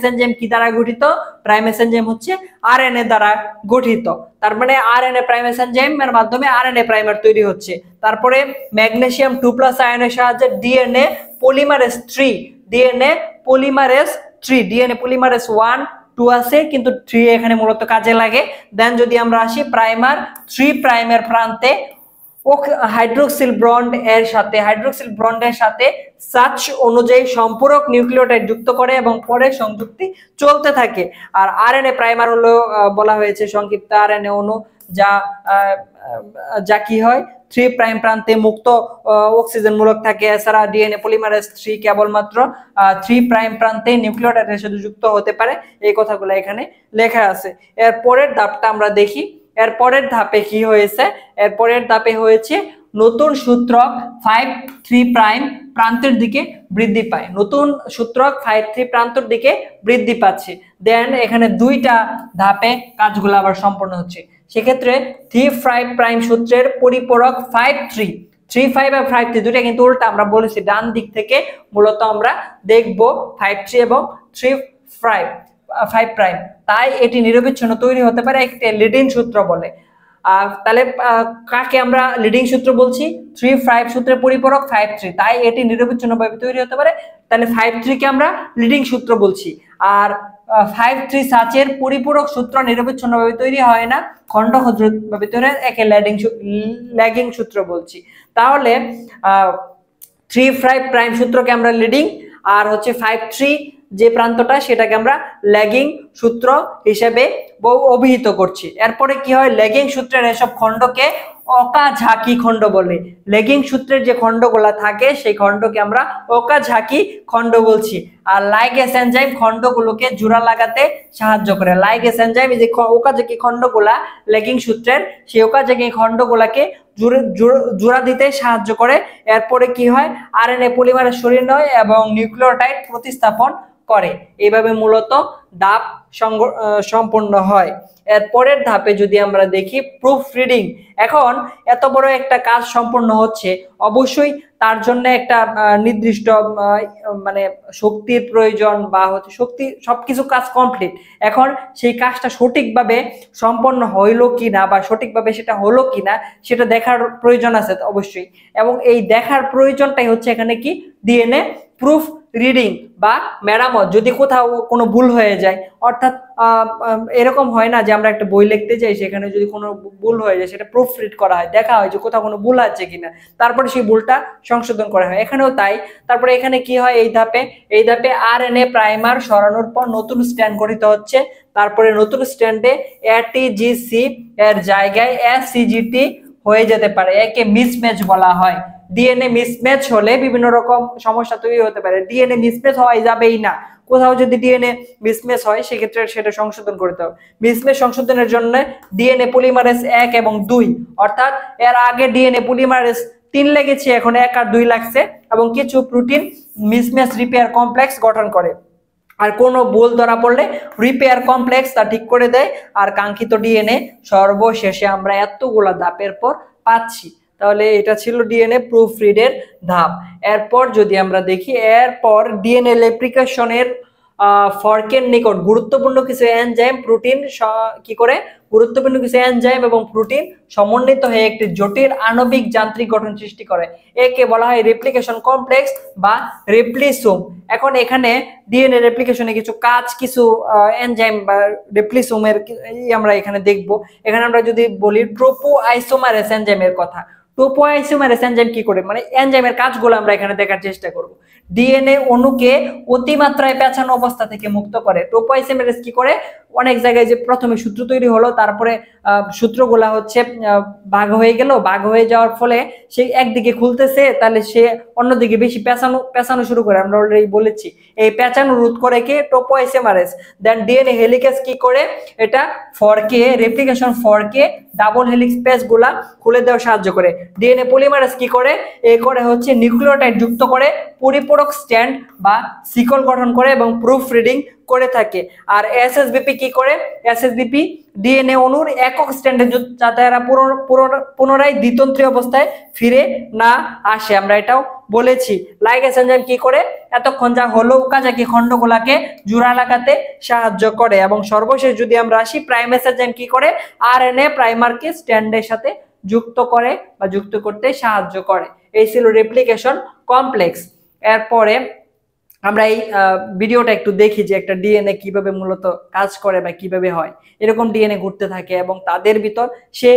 এনজাইম কি দ্বারা গঠিত, প্রাইমেস এনজাইম হচ্ছে আরএনএ দ্বারা গঠিত। তার মানে আরএনএ প্রাইমেস এনজাইমের মাধ্যমে আরএনএ প্রাইমার তৈরি হচ্ছে। তারপরে ম্যাগনেসিয়াম 2+ আয়নের সাহায্যে ডিএনএ পলিমারেজ 1, 2 আছে কিন্তু 3 এখানে মূলত কাজে লাগে। দেন যদি আমরা আসি প্রাইমার 3 প্রাইমের প্রান্তে হাইড্রোক্সিল বন্ডের সাথে সাচ অনুযায়ী সম্পূরক নিউক্লিওটাইড যুক্ত করে এবং পরে সংযুক্তি চলতে থাকে। আর আরএনএ প্রাইমার হলো বলা হয়েছে সংক্ষিপ্ত আরএনএ অণু, যা কি হয় 3 প্রাইম প্রান্তে মুক্ত অক্সিজেন মূলক থাকে। এছাড়া ডিএনএ পলিমারেজ 3 কেবলমাত্র 3 প্রাইম প্রান্তে নিউক্লিওটাইডের সাথে যুক্ত হতে পারে, এই কথাগুলো এখানে লেখা আছে। এর পরের ধাপটা আমরা দেখি। এর পরের ধাপে কি হয়েছে, এর পরের ধাপে হয়েছে নতুন সূত্রক 5'3' প্রাইম প্রান্তের দিকে বৃদ্ধি পায়। নতুন সূত্রক 5'3' প্রান্তের দিকে বৃদ্ধি পাচ্ছে। দেন এখানে দুইটা ধাপে কাজগুলো আবার সম্পন্ন হচ্ছে। সেক্ষেত্রে 3'5' প্রাইম সূত্রের পরিপূরক 5'3', 3'5' আর 5'3 দুইটা কিন্তু উল্টা, আমরা বলেছি ডান দিক থেকে মূলত আমরা দেখব 5'3 এবং 3'5' প্রাইম। তাই এটি নিরবিচ্ছিন্ন তৈরি হতে পারে একটি লিডিং সূত্র বলে। তাহলে কাকে আমরা লিডিং সূত্র বলছি, 3'5 সূত্রের পরিপূরক 5'3, তাই এটি নিরবিচ্ছিন্নভাবে তৈরি হতে পারে তাহলে 5-3 কে আমরা লিডিং সূত্র বলছি। আর 5-3 সাচের পরিপূরক সূত্র নিরবিচ্ছিন্নভাবে তৈরি হয় না, খন্ড ক্ষুদ্রভাবে তৈরি হয়, একে ল্যাগিং সূত্র বলছি। তাহলে 3-5 প্রাইম সূত্রকে আমরা লিডিং, আর হচ্ছে 5-3 যে প্রান্তটা সেটাকে আমরা ল্যাগিং সূত্র হিসেবে অভিহিত করছি। এরপরে কি হয়, ল্যাগিং সূত্রের এসব খণ্ডকে অকাঝাকি খণ্ড বলে। ল্যাগিং সূত্রের যে খণ্ডগুলা থাকে সেই খণ্ডকে আমরা অকাঝাকি খণ্ড বলছি। আর লাইগেস এনজাইম খণ্ডগুলোকে জোড়া লাগাতে সাহায্য করে। লাইগেস এনজাইম যে অকাঝাকি খণ্ডগুলা ল্যাগিং সূত্রের, সেই অকাঝাকি খণ্ডগুলাকে জোড়া দিতে সাহায্য করে। এরপরে কি হয়, আরএনএ পলিমারেজ সরিয়ে এবং নিউক্লিওটাইড প্রতিস্থাপন করে। এইভাবে মূলত ধাপ সম্পন্ন হয়। এর পরের ধাপে যদি আমরা দেখি প্রুফ রিডিং। এখন এত বড় একটা কাজ সম্পন্ন হচ্ছে, অবশ্যই তার জন্য একটা নির্দিষ্ট মানে শক্তির প্রয়োজন, বা হচ্ছে শক্তি, সবকিছু কাজ কমপ্লিট। এখন সেই কাজটা সঠিকভাবে সম্পন্ন হইলো কিনা বা সঠিকভাবে সেটা হলো কিনা সেটা দেখার প্রয়োজন আছে অবশ্যই। এবং এই দেখার প্রয়োজনটাই হচ্ছে এখানে কি, ডিএনএ প্রুফ রিডিং বা মেরামত। যদি কোথাও কোনো ভুল হয়ে যায়, অর্থাৎ এরকম হয় না যে আমরা একটা বই লিখতে যাই, সেখানে যদি কোনো ভুল হয়ে যায় সেটা প্রুফ রিড করা হয়, দেখা হয় যে কোথাও কোনো ভুল আছে কিনা, তারপরে সেই ভুলটা সংশোধন করা হয়। এখানেও তাই। তারপরে এখানে কি হয়, এই ধাপে আরএনএ প্রাইমার সরানোর পর নতুন স্ট্র্যান্ড গঠিত হচ্ছে। তারপরে নতুন স্ট্র্যান্ডে এটিজিসি এর জায়গায় এসিজিটি হয়ে যেতে পারে, একে মিসম্যাচ বলা হয়। ডিএনএ মিসম্যাচ হলে বিভিন্ন রকম সমস্যা তৈরি হতে পারে। ডিএনএ মিসম্যাচ হওয়া যাবেই না, কোথাও যদি ডিএনএ মিসম্যাচ হয় সেক্ষেত্রে সেটা সংশোধন করতে হবে। মিসম্যাচ সংশোধনের জন্য ডিএনএ পলিমারেজ 1 এবং 2, অর্থাৎ এর আগে ডিএনএ পলিমারেজ 3 লেগেছে, এখন 1 আর 2 লাগছে, এবং কিছু প্রোটিন মিসম্যাচ রিপেয়ার কমপ্লেক্স গঠন করে। আর কোনো ভুল ধরা পড়লে রিপেয়ার কমপ্লেক্স তা ঠিক করে দেয়, আর কাঙ্ক্ষিত ডিএনএ সর্বশেষে আমরা এতগুলা ধাপের পর পাচ্ছি। তাহলে এটা ছিল ডিএনএ প্রুফ রিডের ধাপ। এরপর যদি আমরা দেখি, এরপর ডিএনএ রেপ্লিকেশনের ফর্কের নিকট গুরুত্বপূর্ণ কিছু এনজাইম প্রোটিন কি করে, গুরুত্বপূর্ণ কিছু এনজাইম এবং প্রোটিন সমন্বিত হয়ে একটি জটিল আণবিক যান্ত্রিক গঠন সৃষ্টি করে। একে বলা হয় রেপ্লিকেশন কমপ্লেক্স বা রেপ্লিসোম। এখন এখানে ডিএনএ রেপ্লিকেশনে কিছু কাজ, কিছু এনজাইম বা রেপ্লিসোমের আমরা এখানে দেখব। এখানে আমরা যদি বলি ট্রোপোআইসোমারেজ এনজাইমের কথা, ট্রোপোআইসোমারেজ এনজাইম কি করে, মানে এনজাইমের কাজগুলো আমরা এখানে দেখার চেষ্টা করব। ডিএনএ অণুকে অতিমাত্রায় পেঁচানো অবস্থা থেকে মুক্ত করে। ট্রোপোআইসোমারেজ কি করে, অনেক জায়গায় যে প্রথমে সূত্র তৈরি হলো, তারপরে সূত্রগুলা হচ্ছে ভাগ হয়ে গেল, ভাগ হয়ে যাওয়ার ফলে সে একদিকে খুলতেছে, তাহলে সে অন্যদিকে বেশি পেঁচানো শুরু করে। আমরা অলরেডি বলেছি এই পেঁচানো রোধ করে কে, ট্রোপোআইসোমারেজ। দেন ডিএনএ হেলিকেজ কি করে, এটা ফরকে রেপ্লিকেশন ফরকে ডাবল হেলিক্স পেজ গুলা খুলে দেওয়া সাহায্য করে। ডিএনএ পলিমারেজ কি করে, হচ্ছে নিউক্লিওটাইড যুক্ত করে পরিপূরক স্ট্র্যান্ড বা সিকল গঠন করে এবং প্রুফ রিডিং করে থাকে। আর এসএসবিপি কি করে, এসএসবিপি ডিএনএ অণুর একক স্ট্র্যান্ডে যাতে এরা পুনরায় দ্বিতন্ত্রী অবস্থায় ফিরে না আসে, আমরা এটাও বলেছি। লাইগেস এনজাইম কি করে, এতক্ষণ যা হলো অকাঝাকি খণ্ডগুলাকে জোড়া লাগাতে সাহায্য করে। এবং সর্বশেষ যদি আমরা আসি, প্রাইমেস এনজাইম কি করে, আরএনএ প্রাইমারকে স্ট্র্যান্ডের সাথে যুক্ত করে বা যুক্ত করতে সাহায্য করে। এই ছিল রেপ্লিকেশন কমপ্লেক্স। এরপরে আমরা এই ভিডিওটা একটু দেখি যে একটা ডিএনএ কিভাবে মূলত কাজ করে বা কিভাবে হয়। এরকম ডিএনএ ঘুরতে থাকে এবং তাদের ভিতর সে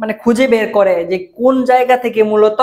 মানে খুঁজে বের করে যে কোন জায়গা থেকে মূলত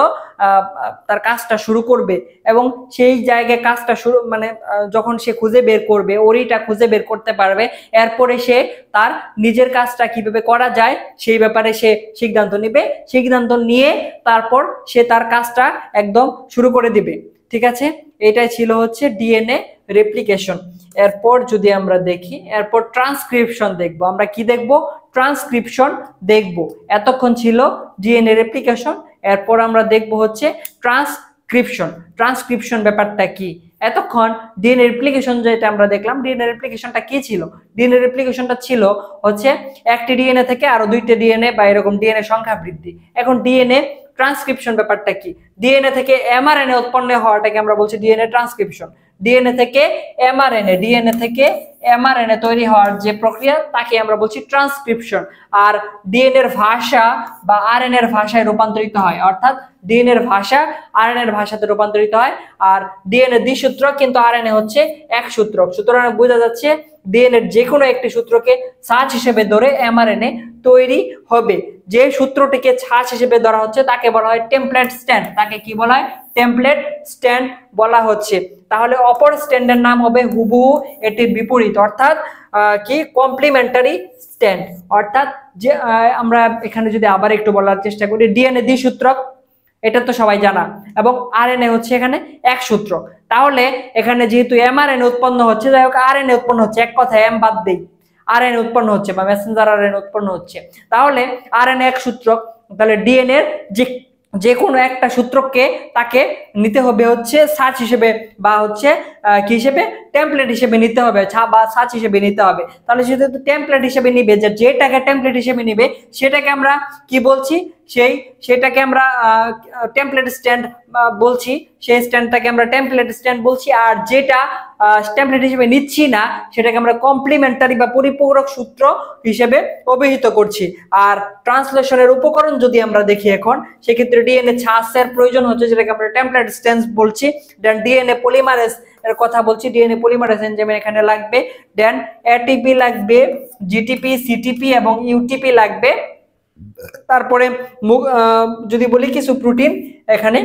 তার কাজটা শুরু করবে, এবং সেই জায়গায় কাজটা শুরু মানে যখন সে খুঁজে বের করবে, ওরিটা খুঁজে বের করতে পারবে, এরপরে সে তার নিজের কাজটা কিভাবে করা যায় সেই ব্যাপারে সে সিদ্ধান্ত নিবে। সিদ্ধান্ত নিয়ে তারপর সে তার কাজটা একদম শুরু করে দিবে। ঠিক আছে, এটাই ছিল হচ্ছে ডিএনএ রেপ্লিকেশন। এরপর যদি আমরা দেখি, এরপর ট্রান্সক্রিপশন দেখব। আমরা কি দেখব, ট্রান্সক্রিপশন দেখব। এতক্ষণ ছিল ডিএনএ রেপ্লিকেশন, এরপর আমরা দেখব হচ্ছে ট্রান্সক্রিপশন। ট্রান্সক্রিপশন ব্যাপারটা কি, এতক্ষণ ডিএনএ রেপ্লিকেশন যেটা আমরা দেখলাম, ডিএনএ রেপ্লিকেশনটা কি ছিল, ডিএনএ রেপ্লিকেশনটা ছিল হচ্ছে একটি ডিএনএ থেকে আরো দুইটা ডিএনএ বা এরকম ডিএনএ সংখ্যা বৃদ্ধি। এখন ডিএনএ ট্রান্সক্রিপশন ব্যাপারটা কি, ডিএনএ থেকে এমআরএনএ উৎপন্ন হওয়াটাকে আমরা বলছি ডিএনএ ট্রান্সক্রিপশন। ডিএনএ থেকে এমআরএনএ, ডিএনএ থেকে এমআরএনএ তৈরি হওয়ার যে প্রক্রিয়া তাকে আমরা বলছি ট্রান্সক্রিপশন। আর ডিএনএ এর ভাষা বা আরএনএ এর ভাষায় রূপান্তরিত হয়, অর্থাৎ ডিএনএ এর ভাষা আরএনএ এর ভাষাতে রূপান্তরিত হয়। আর ডিএনএ দ্বিসূত্রক কিন্তু আরএনএ হচ্ছে এক সূত্রক। সুতরাং বোঝা যাচ্ছে ডিএনএ এর যে কোনো একটি সূত্রকে ছাঁচ হিসেবে ধরে এমআরএনএ তৈরি হবে। যে সূত্রটিকে ছাঁচ হিসেবে ধরা হচ্ছে তাকে বলা হয় টেমপ্লেট স্ট্র্যান্ড। তাকে কি বলা হয়? টেমপ্লেট স্ট্র্যান্ড বলা হচ্ছে। তাহলে অপর স্ট্র্যান্ডের নাম হবে হুবহু এটির বিপরীত, অর্থাৎ কি কমপ্লিমেন্টারি স্ট্র্যান্ড। অর্থাৎ যে আমরা এখানে যদি আবার একটু বলার চেষ্টা করি, ডিএনএ দ্বিসূত্রক, এটা তো সবাই জানা, এবং আরএনএ হচ্ছে এখানে এক সূত্রক। তাহলে এখানে যেহেতু এমআরএনএ উৎপন্ন হচ্ছে, যাই হোক আরএনএ উৎপন্ন হচ্ছে, এক কথায় এম বাদ দেই, আরএনএ উৎপন্ন হচ্ছে বা মেসেঞ্জার আরএনএ উৎপন্ন হচ্ছে। তাহলে আরএনএ এক সূত্রক, তাহলে ডিএনএ এর যে কোনো একটা সূত্রককে তাকে নিতে হবে হচ্ছে সার্চ হিসেবে বা হচ্ছে কি হিসেবে টেমপ্লেট হিসেবে নিতে হবে বা সার্চ হিসেবে নিতে হবে। তাহলে যেহেতু টেমপ্লেট হিসেবে নিবে, যেটাকে টেমপ্লেট হিসেবে নিবে সেটাকে আমরা কি বলছি? সেটাকে আমরা টেমপ্লেট স্ট্যান্ড বলছি, সেই স্ট্যান্ডটাকে আমরা টেমপ্লেট স্ট্যান্ড বলছি। আর যেটা টেমপ্লেট হিসেবে নিচ্ছি না সেটাকে আমরা কমপ্লিমেন্টারি বা পরিপূরক সূত্র হিসেবে অভিহিত করছি। আর ট্রান্সলেশনের উপকরণ যদি আমরা দেখি এখন, সেক্ষেত্রে ডিএনএ ছাঁচের প্রয়োজন হচ্ছে, যেটাকে আমরা টেমপ্লেট স্ট্যান্ড বলছি। দেন ডিএনএ পলিমারেজ এর কথা বলছি, ডিএনএ পলিমারেজ এনজাইম এখানে লাগবে। দেন এটিপি লাগবে, জিটিপি, সিটিপি এবং ইউটিপি লাগবে। তারপরে যদি বলি কিছু প্রোটিন এখানে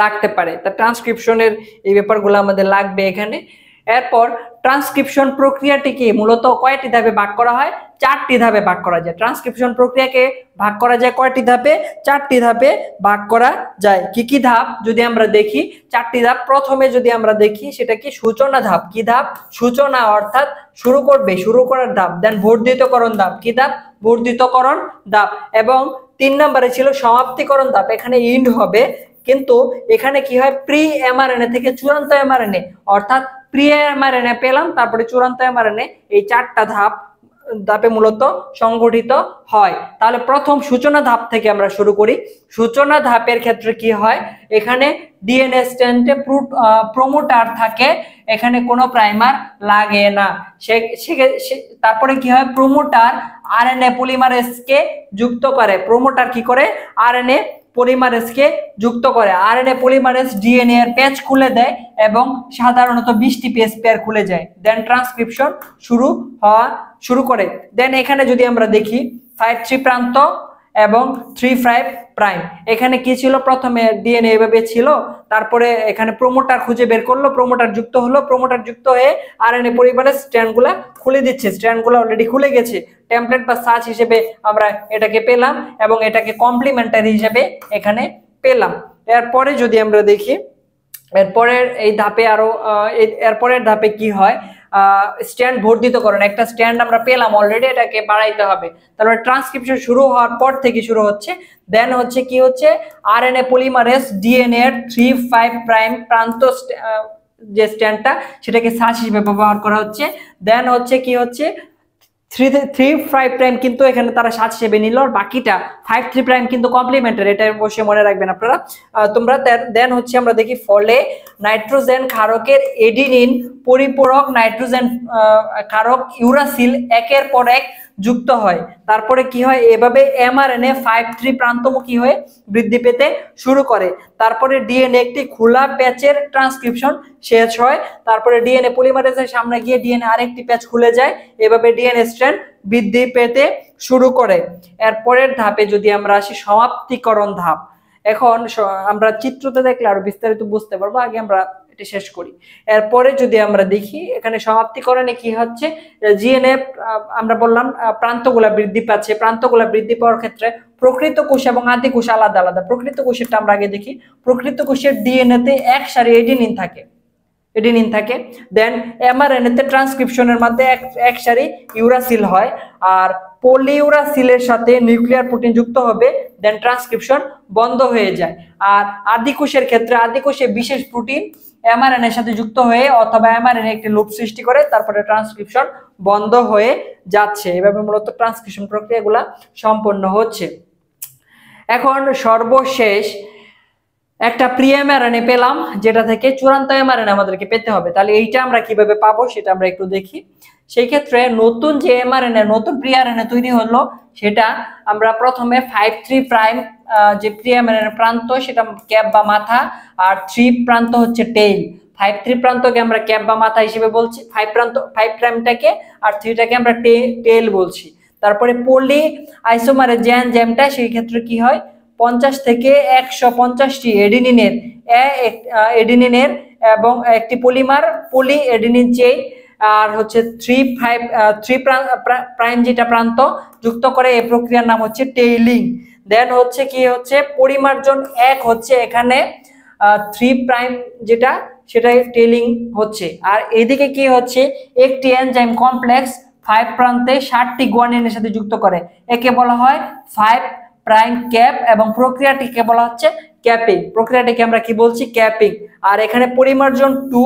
লাগতে পারে। তা ট্রান্সক্রিপশনের এই ব্যাপারগুলো আমাদের লাগবে এখানে। এরপর ট্রান্সক্রিপশন প্রক্রিয়াটিকে মূলত কয়টি ধাপে ভাগ করা হয়? 4টি ধাপে ভাগ করা যায়। ট্রান্সক্রিপশন প্রক্রিয়াকে ভাগ করা যায় কয়টি ধাপে? 4টি ধাপে ভাগ করা যায়। কি কি ধাপ যদি আমরা দেখি? 4টি ধাপ। প্রথমে যদি আমরা দেখি সেটা কি সূচনা ধাপ। কি ধাপ? সূচনা, অর্থাৎ শুরু করবে, শুরু করার ধাপ। দেন বর্ধিতকরণ ধাপ। কি ধাপ? বর্ধিতকরণ ধাপ। এবং 3 নম্বরে ছিল সমাপ্তিকরণ ধাপ। এখানে ইন্ড হবে, কিন্তু এখানে কি হয় প্রি এমআরএনএ থেকে চূড়ান্ত এমআরএনএ, অর্থাৎ প্রি এমআরএনএ পেলাম, তারপরে চূড়ান্ত এমআরএনএ, এই 4টা ধাপে মূলত সংগঠিত হয়। তাহলে প্রথম সূচনা ধাপ থেকে আমরা শুরু করি। সূচনা ধাপের ক্ষেত্রে কি হয়? এখানে ডিএনএ স্ট্র্যান্ডে প্রোমোটার থাকে, এখানে কোনো প্রাইমার লাগে না। তারপরে কি হয়? প্রোমোটার আরএনএ পলিমারেজকে যুক্ত করে। প্রোমোটার কি করে? আরএনএ পলিমারেজকে যুক্ত করে। আরএনএ পলিমারেজ ডিএনএ এর পেজ খুলে দেয় এবং সাধারণত 20টি পেজ পেয়ার খুলে যায়। দেন ট্রান্সক্রিপশন শুরু করে। দেন এখানে যদি আমরা দেখি 5' প্রান্ত এবং 3' প্রাইম। এখানে কি ছিল? প্রথমে ডিএনএ এভাবে ছিল, তারপরে এখানে প্রোমোটার খুঁজে বের করলো, প্রোমোটার যুক্ত হলো, প্রোমোটার যুক্ত হয়ে আরএনএ পলিমারেজ স্ট্র্যান্ডগুলো খুলে দিচ্ছে। স্ট্র্যান্ডগুলো অলরেডি খুলে গেছে। টেমপ্লেট বা সার্চ হিসেবে আমরা এটাকে পেলাম এবং এটাকে কমপ্লিমেন্টারি হিসেবে এখানে পেলাম। এরপরে যদি আমরা দেখি এরপরের এই ধাপে এরপরের ধাপে কি হয়? স্ট্যান্ড বর্ধিতকরণ। একটা স্ট্যান্ড আমরা পেলাম অলরেডি, এটাকে বাড়াইতে হবে। তারপরে ট্রান্সক্রিপশন শুরু হওয়ার পর থেকে শুরু হচ্ছে। দেন হচ্ছে কি হচ্ছে? আরএনএ পলিমারেজ ডিএনএ এর 3' প্রান্ত যে স্ট্যান্ডটা সেটাকে সার্চ হিসেবে ব্যবহার করা হচ্ছে। দেন হচ্ছে কি হচ্ছে? 3' কিন্তু এখানে তারা সার্চ হিসেবে নিল, আর বাকিটা 5' কিন্তু কমপ্লিমেন্টারি। এটা অবশ্যই মনে রাখবেন আপনারা তোমরা। দেন হচ্ছে আমরা দেখি ফলে নাইট্রোজেন ক্ষারকের এডিনিন পরিপূরক নাইট্রোজেন ক্ষারক ইউরাসিল একের পর এক যুক্ত হয়। তারপরে কি হয়? এভাবে এমআরএনএ 5' প্রান্তমুখী হয়ে বৃদ্ধি পেতে শুরু করে। তারপরে ডিএনএ একটি খোলা প্যাচের ট্রান্সক্রিপশন শেষ হয়। তারপরে ডিএনএ পলিমারেজের সামনে গিয়ে ডিএনএ আরেকটি প্যাচ খুলে যায়। এভাবে ডিএনএ স্ট্র্যান্ড বৃদ্ধি পেতে শুরু করে। এরপরের ধাপে যদি আমরা আসি সমাপ্তিকরণ ধাপ। এখন আমরা চিত্রতে দেখলে আরো বিস্তারিত বুঝতে পারবো, আগে আমরা এটা শেষ করি। এরপরে যদি আমরা দেখি এখানে সমাপ্তিকরণে কি হচ্ছে? জিএনএ আমরা বললাম প্রান্তগুলা বৃদ্ধি পাচ্ছে। প্রান্তগুলা বৃদ্ধি পাওয়ার ক্ষেত্রে প্রকৃত কোষ এবং আদি কোষ আলাদা আলাদা। প্রকৃত কোষেরটা আমরা আগে দেখি। প্রকৃত কোষের ডিএনএ তে এক সারি এডিনিন থাকে। দেন এমআরএনএ তে ট্রান্সক্রিপশনের মধ্যে এক সারি ইউরাসিল হয়, আর পলিইউরাসিলের সাথে নিউক্লিয়ার প্রোটিন যুক্ত হবে। দেন ট্রান্সক্রিপশন বন্ধ হয়ে যায়। আর আদি কোষের ক্ষেত্রে আদি কোষে বিশেষ প্রোটিন এমআরএনএ এর সাথে যুক্ত হয়ে অথবা এমআরএনএ একটি লুপ সৃষ্টি করে, তারপরে ট্রান্সক্রিপশন বন্ধ হয়ে যাচ্ছে। এভাবে মূলত ট্রান্সক্রিপশন প্রক্রিয়াগুলো সম্পন্ন হচ্ছে। এখন সর্বশেষ একটা প্রি এমআরএনএ পেলাম, যেটা থেকে চূড়ান্ত এমআরএনএ আমাদেরকে পেতে হবে। তাহলে এইটা আমরা কিভাবে পাবো সেটা আমরা একটু দেখি। সেই ক্ষেত্রে নতুন যে এমআরএনএ, নতুন প্রি আরএনএ তৈরি হলো, সেটা আমরা প্রথমে 5' প্রাইম যে প্রি এমআরএনএ প্রান্ত, সেটা ক্যাপ বা মাথা, আর 3 প্রান্ত হচ্ছে টেইল। 5' প্রান্তকে আমরা ক্যাপ বা মাথা হিসেবে বলছি, 5 প্রাইমটাকে, আর 3টাকে আমরা টেইল বলছি। তারপরে পলি আইসোমারের যে এনজাইমটা, সেই ক্ষেত্রে কি হয়, 50 থেকে 150টি এডিনিনের এবং একটি পলিমার পলি এডিনিন চেইন, আর হচ্ছে 3 প্রাইম যেটা প্রান্ত যুক্ত করে, এই প্রক্রিয়ার নাম হচ্ছে টেইলিং। দেন হচ্ছে কি হচ্ছে পরিমার্জন 1 হচ্ছে এখানে 3 প্রাইম যেটা, সেটাই টেইলিং হচ্ছে। আর এদিকে কি হচ্ছে, একটি এনজাইম কমপ্লেক্স 5 প্রান্তে 60টি গুয়ানিনের সাথে যুক্ত করে, একে বলা হয় 5 প্রাইম ক্যাপ, এবং প্রক্রিয়াটিকে বলা হচ্ছে ক্যাপিং। প্রক্রিয়াটিকে আমরা কি বলছি, ক্যাপিং। আর এখানে পরিমার্জন 2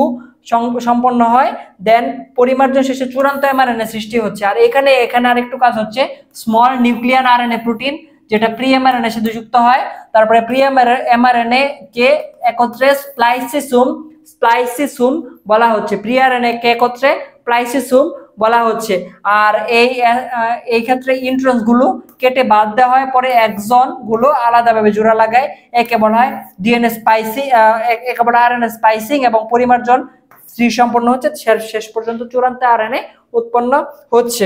সম্পন্ন হয়, দেন পরিমার্জন শেষে চূড়ান্ত এমআরএনএ সৃষ্টি হচ্ছে। আর এখানে আরেকটু কাজ হচ্ছে, স্মল নিউক্লিয়ার আরএনএ প্রোটিন যেটা প্রি এমআরএনএ সাথে যুক্ত হয়, তারপরে প্রি এমআরএনএ কে একত্রে স্প্লাইসিসুম বলা হচ্ছে, প্রি আরএনএ কে একত্রে স্প্লাইসিসুম বলা হচ্ছে। আর এই ক্ষেত্রে ইন্ট্রন্স গুলো কেটে বাদ দেওয়া হয়, পরে এক্সন গুলো আলাদাভাবে জোড়া লাগায়, একে বলা হয় ডিএনএ স্পাইসিং, একে বলা আরএনএ স্পাইসিং, এবং পরিমার্জন 3 সম্পন্ন হচ্ছে, শেষ পর্যন্ত চূড়ান্ত আরএনএ উৎপন্ন হচ্ছে।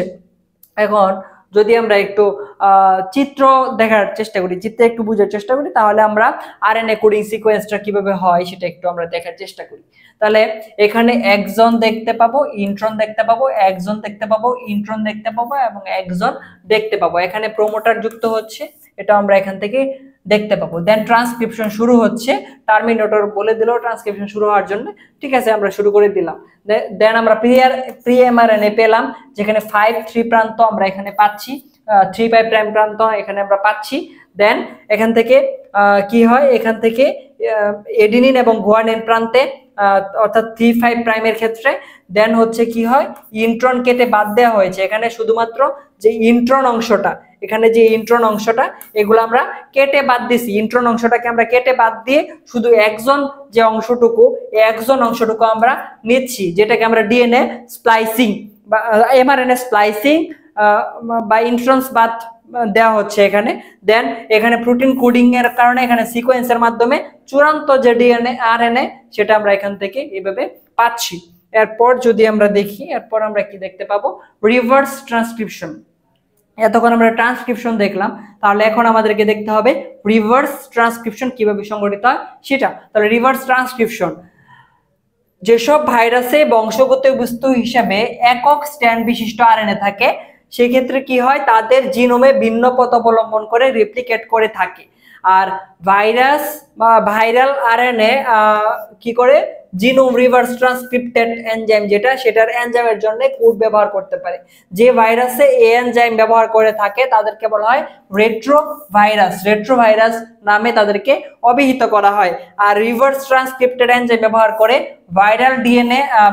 এখন যদি আমরা একটু চিত্র দেখার চেষ্টা করি, চিত্রে একটু বোঝার চেষ্টা করি, তাহলে আমরা আরএনএ কোডিং সিকোয়েন্সটা কিভাবে হয় সেটা একটু আমরা দেখার চেষ্টা করি। তাহলে এখানে এক্সন দেখতে পাবো, ইন্ট্রন দেখতে পাবো, এক্সন দেখতে পাবো, ইন্ট্রন দেখতে পাবো, এবং এক্সন দেখতে পাবো। এখানে প্রোমোটার যুক্ত হচ্ছে, এটা আমরা এখান থেকে দেখতে পাবো। দেন ট্রান্সক্রিপশন শুরু হচ্ছে, টার্মিনেটর বলে দিল ট্রান্সক্রিপশন শুরু হওয়ার জন্য, ঠিক আছে, আমরা শুরু করে দিলাম। দেন আমরা প্রি এমআরএনএ পেলাম, যেখানে 5' প্রান্ত আমরা এখানে পাচ্ছি, 3' প্রাইম প্রান্ত এখানে আমরা পাচ্ছি। দেন এখান থেকে কি হয়, এখান থেকে এডিনিন এবং গুয়ানিন প্রান্তে, অর্থাৎ 3' প্রাইমের ক্ষেত্রে, দেন হচ্ছে কি হয়, ইন্ট্রন কেটে বাদ দেওয়া হয়েছে। এখানে শুধুমাত্র যে ইন্ট্রন অংশটা, এখানে যে ইন্ট্রন অংশটা, এগুলো আমরা কেটে বাদ দিছি। ইন্ট্রন অংশটাকে আমরা কেটে বাদ দিয়ে শুধু এক্সন যে অংশটুকু, এই এক্সন অংশটুকু আমরা নিচ্ছি, যেটাকে আমরা ডিএনএ স্প্লাইসিং বা এমআরএনএ স্প্লাইসিং বা ইন্ট্রন্স বাদ দেওয়া হচ্ছে এখানে। দেন এখানে প্রোটিন কোডিং এর কারণে এখানে সিকোয়েন্সের মাধ্যমে চূড়ান্ত যে ডিএনএ আরএনএ, সেটা আমরা এখান থেকে এইভাবে পাচ্ছি। এরপর যদি আমরা দেখি, এরপর আমরা কি দেখতে পাবো, রিভার্স ট্রান্সক্রিপশন। এতক্ষণ আমরা ট্রান্সক্রিপশন দেখলাম, তাহলে এখন আমাদেরকে দেখতে হবে রিভার্স ট্রান্সক্রিপশন কিভাবে সংঘটিত হয় সেটা। তাহলে রিভার্স ট্রান্সক্রিপশন, যেসব ভাইরাসে বংশগত বস্তু হিসেবে একক স্ট্র্যান্ড বিশিষ্ট আরএনএ থাকে, সেই ক্ষেত্রে কি হয়, তাদের জিনোমে ভিন্ন পথ অবলম্বন করে রেপ্লিকেট করে থাকে। আর ভাইরাস বা ভাইরাল আরএনএ কি করে, জিনোম রিভার্স ট্রান্সক্রিপ্টেড এনজাইম যেটা, সেটার এনজাইমের জন্য কোড ব্যবহার করতে পারে। যে ভাইরাসে এই এনজাইম ব্যবহার করে থাকে তাদেরকে বলা হয় রেট্রোভাইরাস নামে তাদেরকে অভিহিত করা হয়। আর রিভার্স ট্রান্সক্রিপ্টেড এনজাইম ব্যবহার করে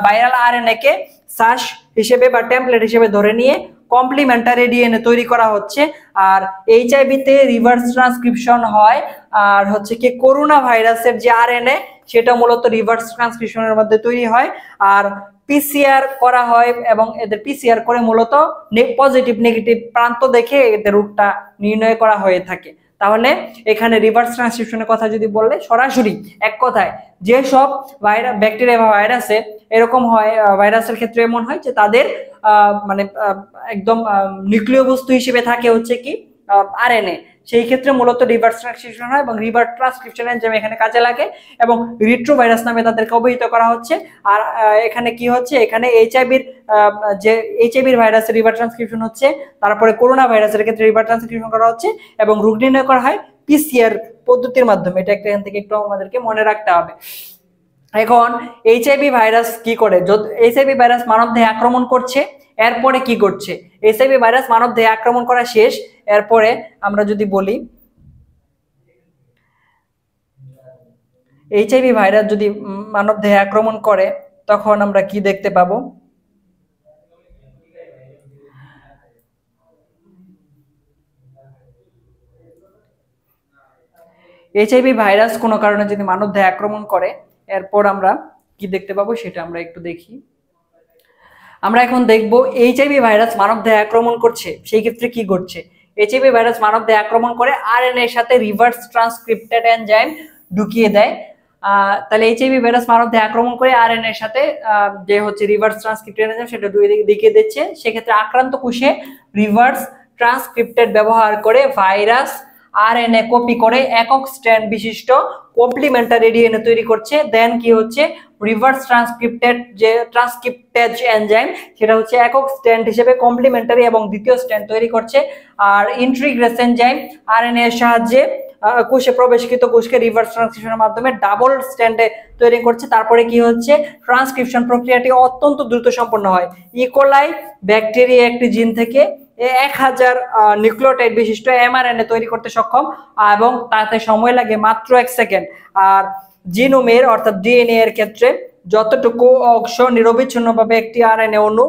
ভাইরাল আরএনএ কে সাস হিসেবে বা টেমপ্লেট হিসেবে ধরে নিয়ে কমপ্লিমেন্টারি ডিএনএ তৈরি করা হচ্ছে। আর এইচআইভি তে রিভার্স ট্রান্সক্রিপশন হয়। আর হচ্ছে কি, করোনা ভাইরাসের যে আরএনএ, সেটা মূলত রিভার্স ট্রান্সক্রিপশনের মধ্যে তৈরি হয়। আর পিসিআর করা হয়, এবং এদের পিসিআর করে মূলত পজিটিভ নেগেটিভ প্রান্ত দেখে এদের রোগটা নির্ণয় করা হয়ে থাকে। তাহলে এখানে রিভার্স ট্রান্সক্রিপশনের কথা যদি বললে, সরাসরি এক কথায়, যে সব ব্যাকটেরিয়া বা ভাইরাসে এরকম হয়, ভাইরাসের ক্ষেত্রে এমন হয় যে তাদের মানে একদম নিউক্লিয় বস্তু হিসেবে থাকে হচ্ছে কি আরএনএ, সেই ক্ষেত্রে মূলত রিভার্স ট্রান্সক্রিপশন হয়, এবং রিভার্স ট্রান্সক্রিপশন এনজাইম এখানে কাজে লাগে, এবং রিট্রোভাইরাস নামে তাদেরকে অভিহিত করা হচ্ছে। আর এখানে কি হচ্ছে, এখানে এইচআইভির ভাইরাসের রিভার্স ট্রান্সক্রিপশন হচ্ছে, তারপরে করোনা ভাইরাসের ক্ষেত্রে রিভার্স ট্রান্সক্রিপশন করা হচ্ছে, এবং রোগ নির্ণয় করা হয় পিসিআর পদ্ধতির মাধ্যমে। এটা এখান থেকে একটু আমাদেরকে মনে রাখতে হবে। এখন এইচআইভি ভাইরাস কি করে, এইচআইভি ভাইরাস মানবদেহে আক্রমণ করছে, এরপরে কি করছে, এইচআইভি ভাইরাস মানবদেহে আক্রমণ করা শেষ, এরপরে আমরা যদি বলি, এইচআইভি ভাইরাস যদি মানবদেহে আক্রমণ করে, তখন আমরা কি দেখতে পাবো, এইচআইভি ভাইরাস কোনো কারণে যদি মানবদেহে আক্রমণ করে, এরপর আমরা কি দেখতে পাবো সেটা আমরা একটু দেখি। আমরা এখন দেখব এইচআইভি ভাইরাস মানবদেহে আক্রমণ করছে, সেই ক্ষেত্রে কি ঘটছে। এইচআইভি ভাইরাস মানবদেহে আক্রমণ করে আরএনএ এর সাথে রিভার্স ট্রান্সক্রিপ্টেড এনজাইম ঢুকিয়ে দেয়। তাহলে এইচআইভি ভাইরাস মানবদেহে আক্রমণ করে আরএনএ এর সাথে যে হচ্ছে রিভার্স ট্রান্সক্রিপ্টেড এনজাইম সেটা দুই দিকে দিচ্ছে। সেক্ষেত্রে আক্রান্ত কোষে রিভার্স ট্রান্সক্রিপ্টেড ব্যবহার করে ভাইরাস আরএনএ কপি করে একক স্ট্র্যান্ড বিশিষ্ট কমপ্লিমেন্টারি ডিএনএ তৈরি করছে। দেন কি হচ্ছে, রিভার্স ট্রান্সক্রিপ্টেড যে ট্রান্সক্রিপ্টেজ এনজাইম সেটা হচ্ছে একক স্ট্র্যান্ড হিসেবে কমপ্লিমেন্টারি এবং দ্বিতীয় স্ট্র্যান্ড তৈরি করছে। আর ইন্ট্রিগ্রেস এনজাইম আরএনএ এর সাহায্যে কোষে প্রবেশকৃত কোষকে রিভার্স ট্রান্সক্রিপশনের মাধ্যমে ডাবল স্ট্র্যান্ডে তৈরি করছে। তারপরে কি হচ্ছে, ট্রান্সক্রিপশন প্রক্রিয়াটি অত্যন্ত দ্রুত সম্পন্ন হয়। ইকোলাই ব্যাকটেরিয়া একটি জিন থেকে 1000 নিউক্লিওটাইড বিশিষ্ট এমআরএনএ তৈরি করতে সক্ষম এবং তাতে সময় লাগে মাত্র 1 সেকেন্ড। আর জিনোমের অর্থাৎ ডিএনএ এর ক্ষেত্রে যতটুকু অংশ নিরবিচ্ছিন্নভাবে একটি আরএনএ অণু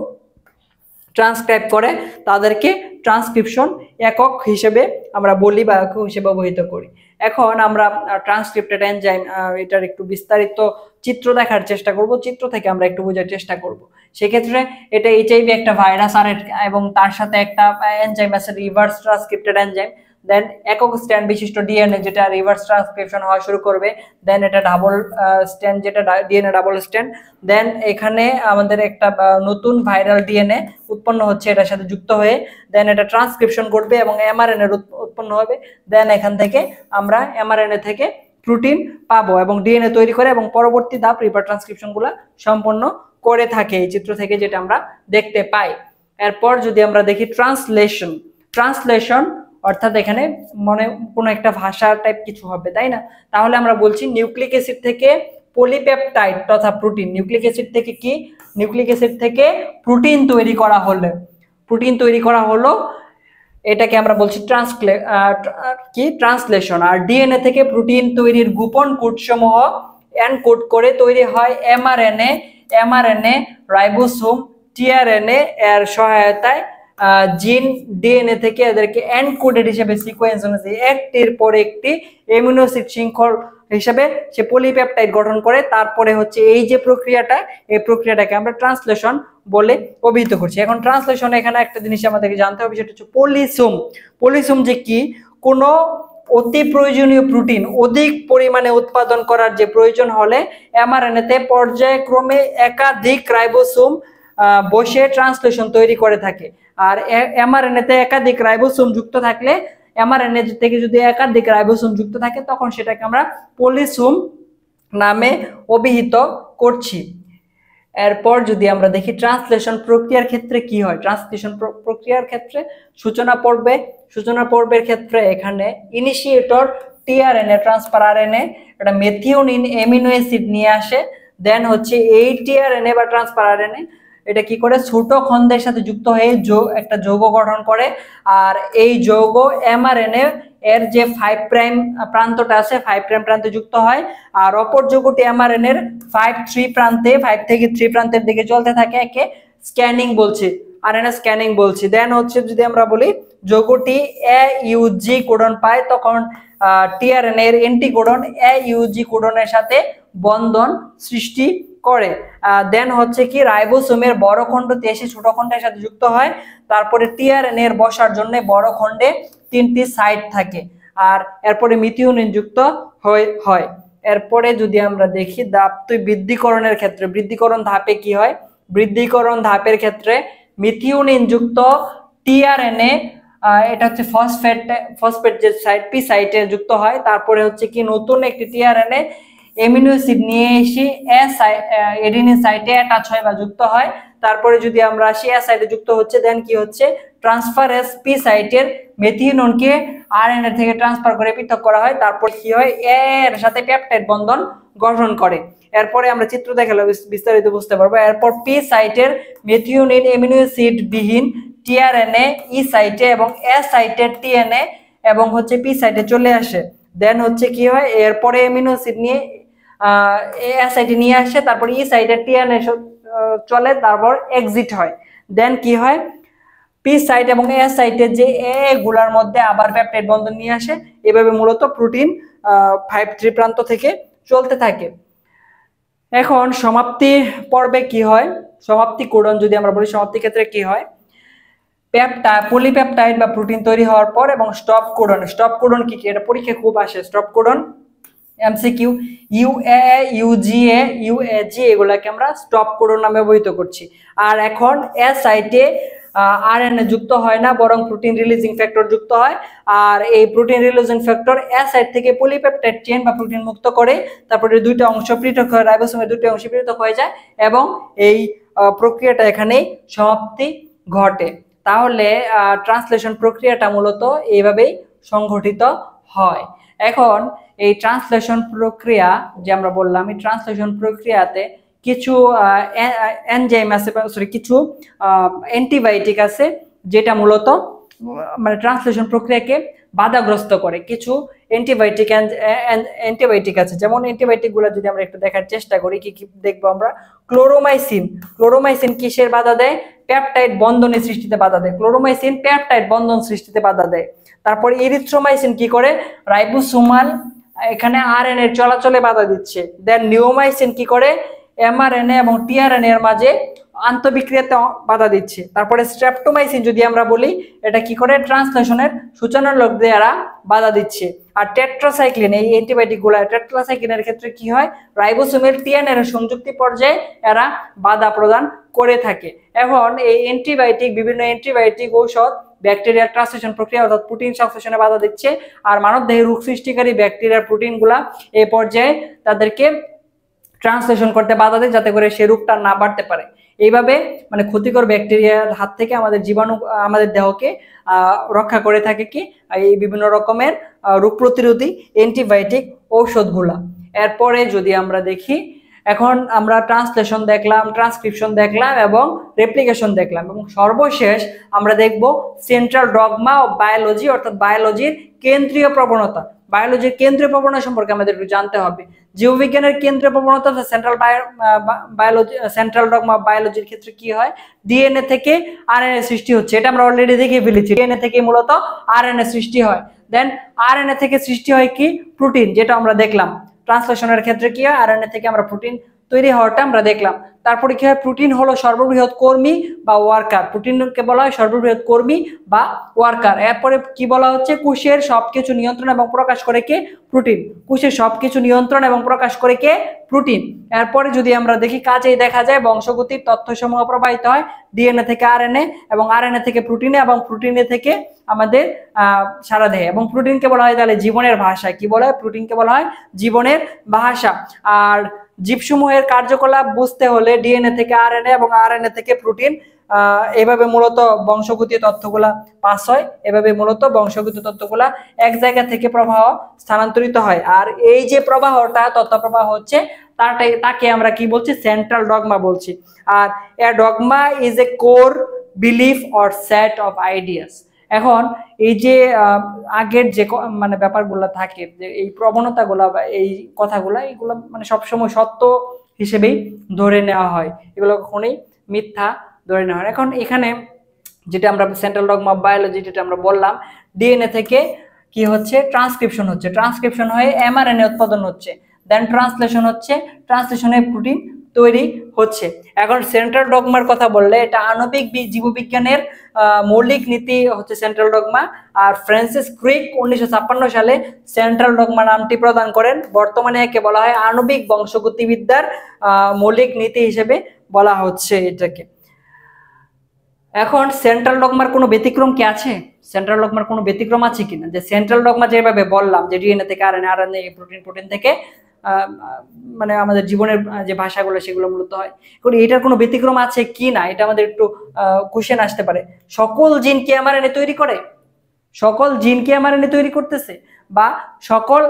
ট্রান্সক্রাইব করে তাদেরকে ট্রান্সক্রিপশন একক হিসেবে আমরা বলি বা একক হিসেবে ব্যবহৃত করি। এখন আমরা ট্রান্সক্রিপ্টেড এনজাইম এটার একটু বিস্তারিত চিত্র দেখার চেষ্টা করব, চিত্র থেকে আমরা একটু বোঝার চেষ্টা করব। সেক্ষেত্রে এটা এইচআইভি একটা ভাইরাস আর এবং তার সাথে একটা এনজাইম আছে রিভার্স ট্রান্সক্রিপ্টেড এনজাইম। দেন একক স্ট্র্যান্ড বিশিষ্ট ডিএনএ যেটা রিভার্স ট্রান্সক্রিপশন হওয়া শুরু করবে। দেন এটা ডাবল স্ট্র্যান্ড যেটা ডিএনএ ডাবল স্ট্র্যান্ড। দেন এখানে আমাদের একটা নতুন ভাইরাল ডিএনএ উৎপন্ন হচ্ছে এটার সাথে যুক্ত হয়ে। দেন এটা ট্রান্সক্রিপশন করবে এবং এমআরএনএ উৎপন্ন হবে। দেন এখান থেকে আমরা এমআরএনএ থেকে প্রোটিন পাবো এবং ডিএনএ তৈরি করে এবং পরবর্তী ধাপ রিভার্স ট্রান্সক্রিপশন গুলা সম্পন্ন করে থাকে এই চিত্র থেকে যেটা আমরা দেখতে পাই। এরপর যদি আমরা দেখি ট্রান্সলেশন অর্থাৎ এখানে মনে কোনো একটা ভাষা টাইপ কিছু হবে, তাই না? তাহলে আমরা বলছি নিউক্লিক অ্যাসিড থেকে পলিপেপটাইড তথা প্রোটিন, নিউক্লিক অ্যাসিড থেকে কি, নিউক্লিক অ্যাসিড থেকে প্রোটিন তৈরি করা হলো, এটাকে আমরা বলছি ট্রান্সলেশন। আর ডিএনএ থেকে প্রোটিন তৈরির গোপন কোডসমূহ এনকোড করে তৈরি হয় এমআরএনএ রাইবোসোম টিআরএনএ এর সহায়তায় জিন ডিএনএ থেকে এদেরকে এনকোডেড হিসেবে সিকোয়েন্স অনুযায়ী একটির পর একটি অ্যামিনো অ্যাসিড শৃঙ্খল হিসেবে সে পলিপেপটাইড গঠন করে। তারপরে হচ্ছে এই যে প্রক্রিয়াটা, এই প্রক্রিয়াটাকে আমরা ট্রান্সলেশন বলে অভিহিত করছি। এখন ট্রান্সলেশন এখানে একটা জিনিস আমাদেরকে জানতে হবে, সেটা হচ্ছে পলিসোম যে কি, কোনো অতি প্রয়োজনীয় প্রোটিন অধিক পরিমাণে উৎপাদন করার যে প্রয়োজন হলে এমআরএনএতে পর্যায়ক্রমে একাধিক রাইবোসোম বসে ট্রান্সলেশন তৈরি করে থাকে। আর এমআরএনএতে একাধিক রাইবোসোম যুক্ত থাকলে, এমআরএনএ থেকে যদি একাধিক রাইবোসোম যুক্ত থাকে তখন সেটাকে আমরা পলিসোম নামে অভিহিত করছি। এরপর যদি আমরা দেখি ট্রান্সলেশন প্রক্রিয়ার ক্ষেত্রে কি হয়, ট্রান্সলেশন প্রক্রিয়ার ক্ষেত্রে সূচনা পর্বের ক্ষেত্রে এখানে ইনিশিয়েটর টিআরএনএ ট্রান্সফার আরএনএ এটা মেথিওনিন অ্যামিনো অ্যাসিড নিয়ে আসে। দেন হচ্ছে এই টিআরএনএ বা ট্রান্সফার আরএনএ এটা কি করে, ছোট খন্ডের সাথে যুক্ত হয়ে একটা যৌগ গঠন করে। আর এই যৌগ এমআরএনএ এর যে 5 প্রাইম প্রান্তটা আছে 5 প্রাইম প্রান্তে যুক্ত হয়। আর অপর যৌগটি এমআরএনএ এর 5 থেকে 3 প্রান্তের দিকে চলতে থাকে, একে স্ক্যানিং বলছি, আরএনএ স্ক্যানিং বলছি। দেন হচ্ছে যদি আমরা বলি যৌগটি AUG কোডন পায় তখন টিআরএনএ এর অ্যান্টিকোডন AUG কোডনের সাথে বন্ধন সৃষ্টি করে। দেন হচ্ছে কি রাইবোসোমের বড় খণ্ডতে এসে ছোট খণ্ডের সাথে যুক্ত হয়। তারপরে টিআরএনএ এর বসার জন্য বড় খণ্ডে 3টি সাইট থাকে। আর এরপরে মিথিওনিন যুক্ত হয়। এরপরে যদি আমরা দেখি বৃদ্ধিকরণের ক্ষেত্রে, বৃদ্ধিকরণ ধাপে কি হয়, বৃদ্ধিকরণ ধাপের ক্ষেত্রে মিথিওনিন যুক্ত টিআরএনএ এটা হচ্ছে ফসফেট যে সাইট পি সাইটে যুক্ত হয়। তারপরে হচ্ছে কি নতুন একটি টিআরএনএ অ্যামিনো অ্যাসিড নিয়ে এসে এডিনিন সাইটে অ্যাটাচ হয় বা যুক্ত হয়। তারপরে যদি আমরা আসি সাইটে যুক্ত হচ্ছে, দেন কি হচ্ছে ট্রান্সফারেজ পি সাইটের মেথিওনিনকে আরএনএ থেকে ট্রান্সফার করে পৃথক করা হয়। তারপর কি হয়, এর সাথে পেপটাইড বন্ধন গঠন করে। এরপরে আমরা চিত্র দেখালে বিস্তারিত বুঝতে পারবো। এরপর পি সাইটের মেথিওনিন অ্যামিনো অ্যাসিড বিহীন টিআরএনএ ই সাইটে এবং এস সাইটের টিএনএ এবং হচ্ছে পি সাইটে চলে আসে। দেন হচ্ছে কি হয়, এরপরে অ্যামিনো অ্যাসিড নিয়ে এস সাইটে নিয়ে আসে, তারপর ই সাইটের টিএনএ চলে, তারপর এক্সিট হয়। দেন কি হয়, পি সাইট এবং এস সাইটের যে এ গুলার মধ্যে আবার পেপটাইড বন্ধন নিয়ে আসে। এভাবে মূলত প্রোটিন 5-3 প্রান্ত থেকে চলতে থাকে। এখন সমাপ্তি পর্বে কি হয়, সমাপ্তি কোডন যদি আমরা বলি, সমাপ্তি ক্ষেত্রে কি হয়, পলিপেপটাইড বা প্রোটিন তৈরি হওয়ার পর এবং স্টপ কোডন। স্টপ কোডন কি, এটা পরীক্ষা খুব আসে। Stop codon MCQ, UA, UGA, UAG এগুলাকে আমরা স্টপ কোডন নামে অভিহিত করছি। আর এখন এস সাইটে আরএনএ যুক্ত হয় না, বরং প্রোটিন রিলিজিং ফ্যাক্টর যুক্ত হয়। আর এই protein releasing factor S site থেকে পলিপেপটাইড চেইন বা প্রোটিন মুক্ত করে, তারপরে দুইটা অংশ পৃথক হয়, রাইবোসোমের দুইটা অংশ পৃথক হয়ে যায় এবং এই প্রক্রিয়াটা এখানেই সমাপ্তি ঘটে। তাহলে ট্রান্সলেশন প্রক্রিয়াটা মূলত এইভাবেই সংঘটিত হয়। এখন এই ট্রান্সলেশন প্রক্রিয়া যে আমরা বললাম, এই ট্রান্সলেশন প্রক্রিয়াতে কিছু এনজাইম আছে, সরি কিছু অ্যান্টিবায়োটিক আছে যেটা মূলত মানে ট্রান্সলেশন প্রক্রিয়াকে বাধাগ্রস্ত করে। কিছু অ্যান্টিবায়োটিক আছে, যেমন অ্যান্টিবায়োটিক গুলো যদি আমরা একটু দেখার চেষ্টা করি, কি কি দেখবো আমরা। ক্লোরোমাইসিন কিসের বাধা দেয়? পেপটাইড বন্ধনের সৃষ্টিতে বাধা দেয়। ক্লোরোমাইসিন পেপটাইড বন্ধন সৃষ্টিতে বাধা দেয়। তারপর ইরিথ্রোমাইসিন কি করে? রাইবোসোমাল এখানে আরএনএ এর চলাচলে বাধা দিচ্ছে। দেন নিওমাইসিন কি করে? এমআরএনএ এবং টিআরএনএ এর মাঝে আন্তঃবিক্রিয়াতে বাধা দিচ্ছে। তারপরে স্ট্রেপ্টোমাইসিন যদি আমরা বলি, এটা কি করে? ট্রান্সলেশনের সূচনালগ্ন দ্বারা বাধা দিচ্ছে। আর টেট্রাসাইক্লিন, এই অ্যান্টিবায়োটিক গুলা, টেট্রাসাইক্লিনের ক্ষেত্রে কি হয়? রাইবোসোমের টিএনএ এর সংযুক্তি পর্যায়ে এরা বাধা প্রদান করে থাকে। এখন এই অ্যান্টিবায়োটিক, বিভিন্ন অ্যান্টিবায়োটিক ঔষধ ব্যাকটেরিয়ার ট্রান্সলেশন প্রক্রিয়া অর্থাৎ প্রোটিন সংশ্লেষণে বাধা দিচ্ছে। আর মানবদেহে রোগ সৃষ্টিকারী ব্যাকটেরিয়ার প্রোটিন গুলা এই পর্যায়ে তাদেরকে ট্রান্সলেশন করতে বাধা দেয়, যাতে করে সে রোগটা না বাড়তে পারে। এইভাবে মানে ক্ষতিকর ব্যাকটেরিয়ার হাত থেকে আমাদের জীবাণু আমাদের দেহকে রক্ষা করে থাকে কি এই বিভিন্ন রকমের রোগ প্রতিরোধী অ্যান্টিবায়োটিক ঔষধগুলা। এরপরে যদি আমরা দেখি, এখন আমরা ট্রান্সলেশন দেখলাম, ট্রান্সক্রিপশন দেখলাম এবং রেপ্লিকেশন দেখলাম, এবং সর্বশেষ আমরা দেখব সেন্ট্রাল ডগমা অফ বায়োলজি, অর্থাৎ বায়োলজির কেন্দ্রীয় প্রবণতা। বায়োলজির কেন্দ্রীয় প্রবণতা সম্পর্কে আমাদের একটু জানতে হবে। জীববিজ্ঞানের কেন্দ্রীয় প্রবণতা সেন্ট্রাল ডগমা বায়োলজির ক্ষেত্রে কি হয়? ডিএনএ থেকে আরএনএ সৃষ্টি হচ্ছে, এটা আমরা অলরেডি দেখে ফেলেছি। ডিএনএ থেকে মূলত আরএনএ সৃষ্টি হয়। দেন আরএনএ থেকে সৃষ্টি হয় কি? প্রোটিন, যেটা আমরা দেখলাম। ট্রান্সলেশনের ক্ষেত্রে কি হয়? আরএনএ থেকে আমরা প্রোটিন তৈরি হওয়াটা আমরা দেখলাম। তারপরে কি হয়? প্রোটিন হলো সর্ববৃহৎ কর্মী বা ওয়ার্কার। প্রোটিনকে বলা হয় সর্ববৃহৎ কর্মী বা ওয়ার্কার। এরপরে কি বলা হচ্ছে? কোষের সবকিছু নিয়ন্ত্রণ এবং প্রকাশ করে কে? প্রোটিন। কোষের সবকিছু নিয়ন্ত্রণ এবং প্রকাশ করে কে? প্রোটিন। এরপরে যদি আমরা দেখি, কাজেই দেখা যায় বংশগতির তথ্যসমূহ প্রবাহিত হয় ডিএনএ থেকে আরএনএ, এবং আরএনএ থেকে প্রোটিনে, এবং প্রোটিনে থেকে আমাদের সারা দেহে। এবং প্রোটিনকে বলা হয় তাহলে জীবনের ভাষা। কি বলা হয়? প্রোটিনকে বলা হয় জীবনের ভাষা। আর জীবসমূহের কার্যকলাপ বুঝতে হলে ডিএনএ থেকে আরএনএ এবং আরএনএ থেকে প্রোটিন, এভাবে মূলত বংশগতি তথ্যগুলা পাস হয়। এভাবে মূলত বংশগত তথ্যগুলা এক জায়গা থেকে প্রবাহ স্থানান্তরিত হয়। আর এই যে প্রবাহটা, তথ্য প্রবাহ হচ্ছে, তাকে আমরা কি বলছি? সেন্ট্রাল ডগমা বলছি। আর a dogma is a core belief or set of ideas. এখন এই যে আগের যে মানে ব্যাপারগুলো থাকে, যে এই প্রবণতাগুলা বা এই কথাগুলা, এগুলো মানে সবসময় সত্য হিসেবেই ধরে নেওয়া হয়, এগুলো কখনোই মিথ্যা ধরে নেওয়া হয়। এখন এখানে যেটা আমরা সেন্ট্রাল ডগমা অফ বায়োলজি যেটা আমরা বললাম, ডিএনএ থেকে কি হচ্ছে? ট্রান্সক্রিপশন হচ্ছে, ট্রান্সক্রিপশন হয়ে এমআরএনএ উৎপাদন হচ্ছে, দেন ট্রান্সলেশন হচ্ছে, ট্রান্সলেশনে প্রোটিন তৈরি হচ্ছে। এখন সেন্ট্রাল ডগমার কথা বললে, এটা আণবিক জীববিজ্ঞানের মৌলিক নীতি হচ্ছে সেন্ট্রাল ডগমা। আর ফ্রান্সিস ক্রিক 1956 সালে সেন্ট্রাল ডগমা নামটি প্রদান করেন। বর্তমানে একে বলা হয় আণবিক বংশগতিবিদ্যার মৌলিক নীতি হিসেবে বলা হচ্ছে এটাকে। এখন সেন্ট্রাল ডগমার কোনো ব্যতিক্রম কি আছে? সেন্ট্রাল ডগমার কোনো ব্যতিক্রম আছে কিনা? যে সেন্ট্রাল ডগমা যেভাবে বললাম যে ডিএনএ থেকে আরএনএ, আরএনএ প্রোটিন থেকে মানে আমাদের জীবনের যে ভাষাগুলো সেগুলো মূলত হয়, এটার কোনো ব্যতিক্রম আছে কি না, এটা আমাদের একটু কোশ্চেন আসতে পারে। সকল জিন কি এমআরএনএ তৈরি করে? সকল জিন কি এমআরএনএ তৈরি করতেছে? বা সকল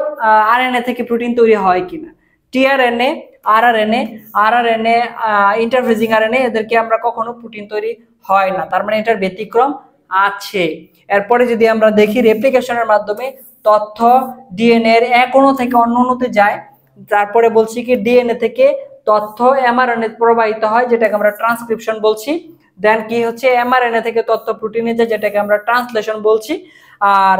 আরএনএ থেকে প্রোটিন তৈরি হয় কিনা? টিআরএনএ, আরআরএনএ, ইন্টারফেজিং আরএনএ, এদেরকে আমরা কখনো প্রোটিন তৈরি হয় না। তার মানে এটার ব্যতিক্রম আছে। এরপরে যদি আমরা দেখি, রেপ্লিকেশনের মাধ্যমে তথ্য ডিএনএ এর এক অণু থেকে অন্য অণুতে যায়। তারপরে বলছি কি, ডিএনএ থেকে তথ্য এমআরএনএ প্রবাহিত হয়, যেটাকে আমরা ট্রান্সক্রিপশন বলছি। দেন কি হচ্ছে? এমআরএনএ থেকে তথ্য প্রোটিনে যায়, যেটাকে আমরা ট্রান্সলেশন বলছি। আর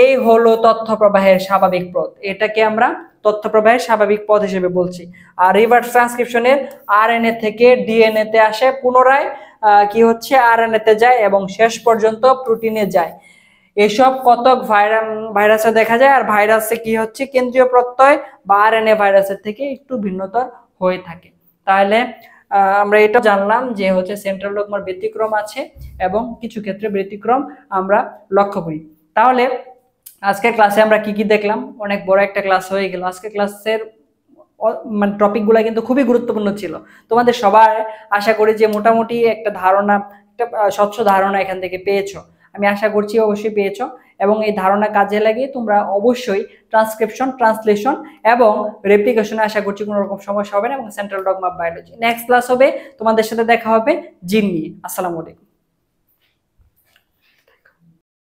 এই হলো তথ্য প্রবাহের স্বাভাবিক পথ, এটাকে আমরা তথ্য প্রবাহের স্বাভাবিক পথ হিসেবে বলছি। আর রিভার্স ট্রান্সক্রিপশনের আরএনএ থেকে ডিএনএ তে আসে, পুনরায় কি হচ্ছে আরএনএ তে যায় এবং শেষ পর্যন্ত প্রোটিনে যায়। এসব কতক ভাইরাসে দেখা যায়, আর ভাইরাসে কি হচ্ছে কেন্দ্রীয় প্রত্যয় বা আরএনএ ভাইরাসের থেকে একটু ভিন্নতর হয়ে থাকে। তাহলে আমরা এটা জানলাম যে হচ্ছে সেন্ট্রাল ডগমার ব্যতিক্রম আছে এবং কিছু ক্ষেত্রে ব্যতিক্রম আমরা লক্ষ্য করি। তাহলে আজকের ক্লাসে আমরা কি কি দেখলাম, অনেক বড় একটা ক্লাস হয়ে গেল। আজকের ক্লাসের মানে টপিকগুলো কিন্তু খুবই গুরুত্বপূর্ণ ছিল। তোমাদের সবার আশা করি যে মোটামুটি একটা ধারণা, একটা স্বচ্ছ ধারণা এখান থেকে পেয়েছো, আমি আশা করছি অবশ্যই পেয়েছো। এবং এই ধারণা কাজে লাগিয়ে তোমরা অবশ্যই ট্রান্সক্রিপশন, ট্রান্সলেশন এবং রেপ্লিকেশনে আশা করছি কোনো রকম সমস্যা হবে না। এবং central dogma biology next class হবে, তোমাদের সাথে দেখা হবে জিন নিয়ে। আসসালামু আলাইকুম।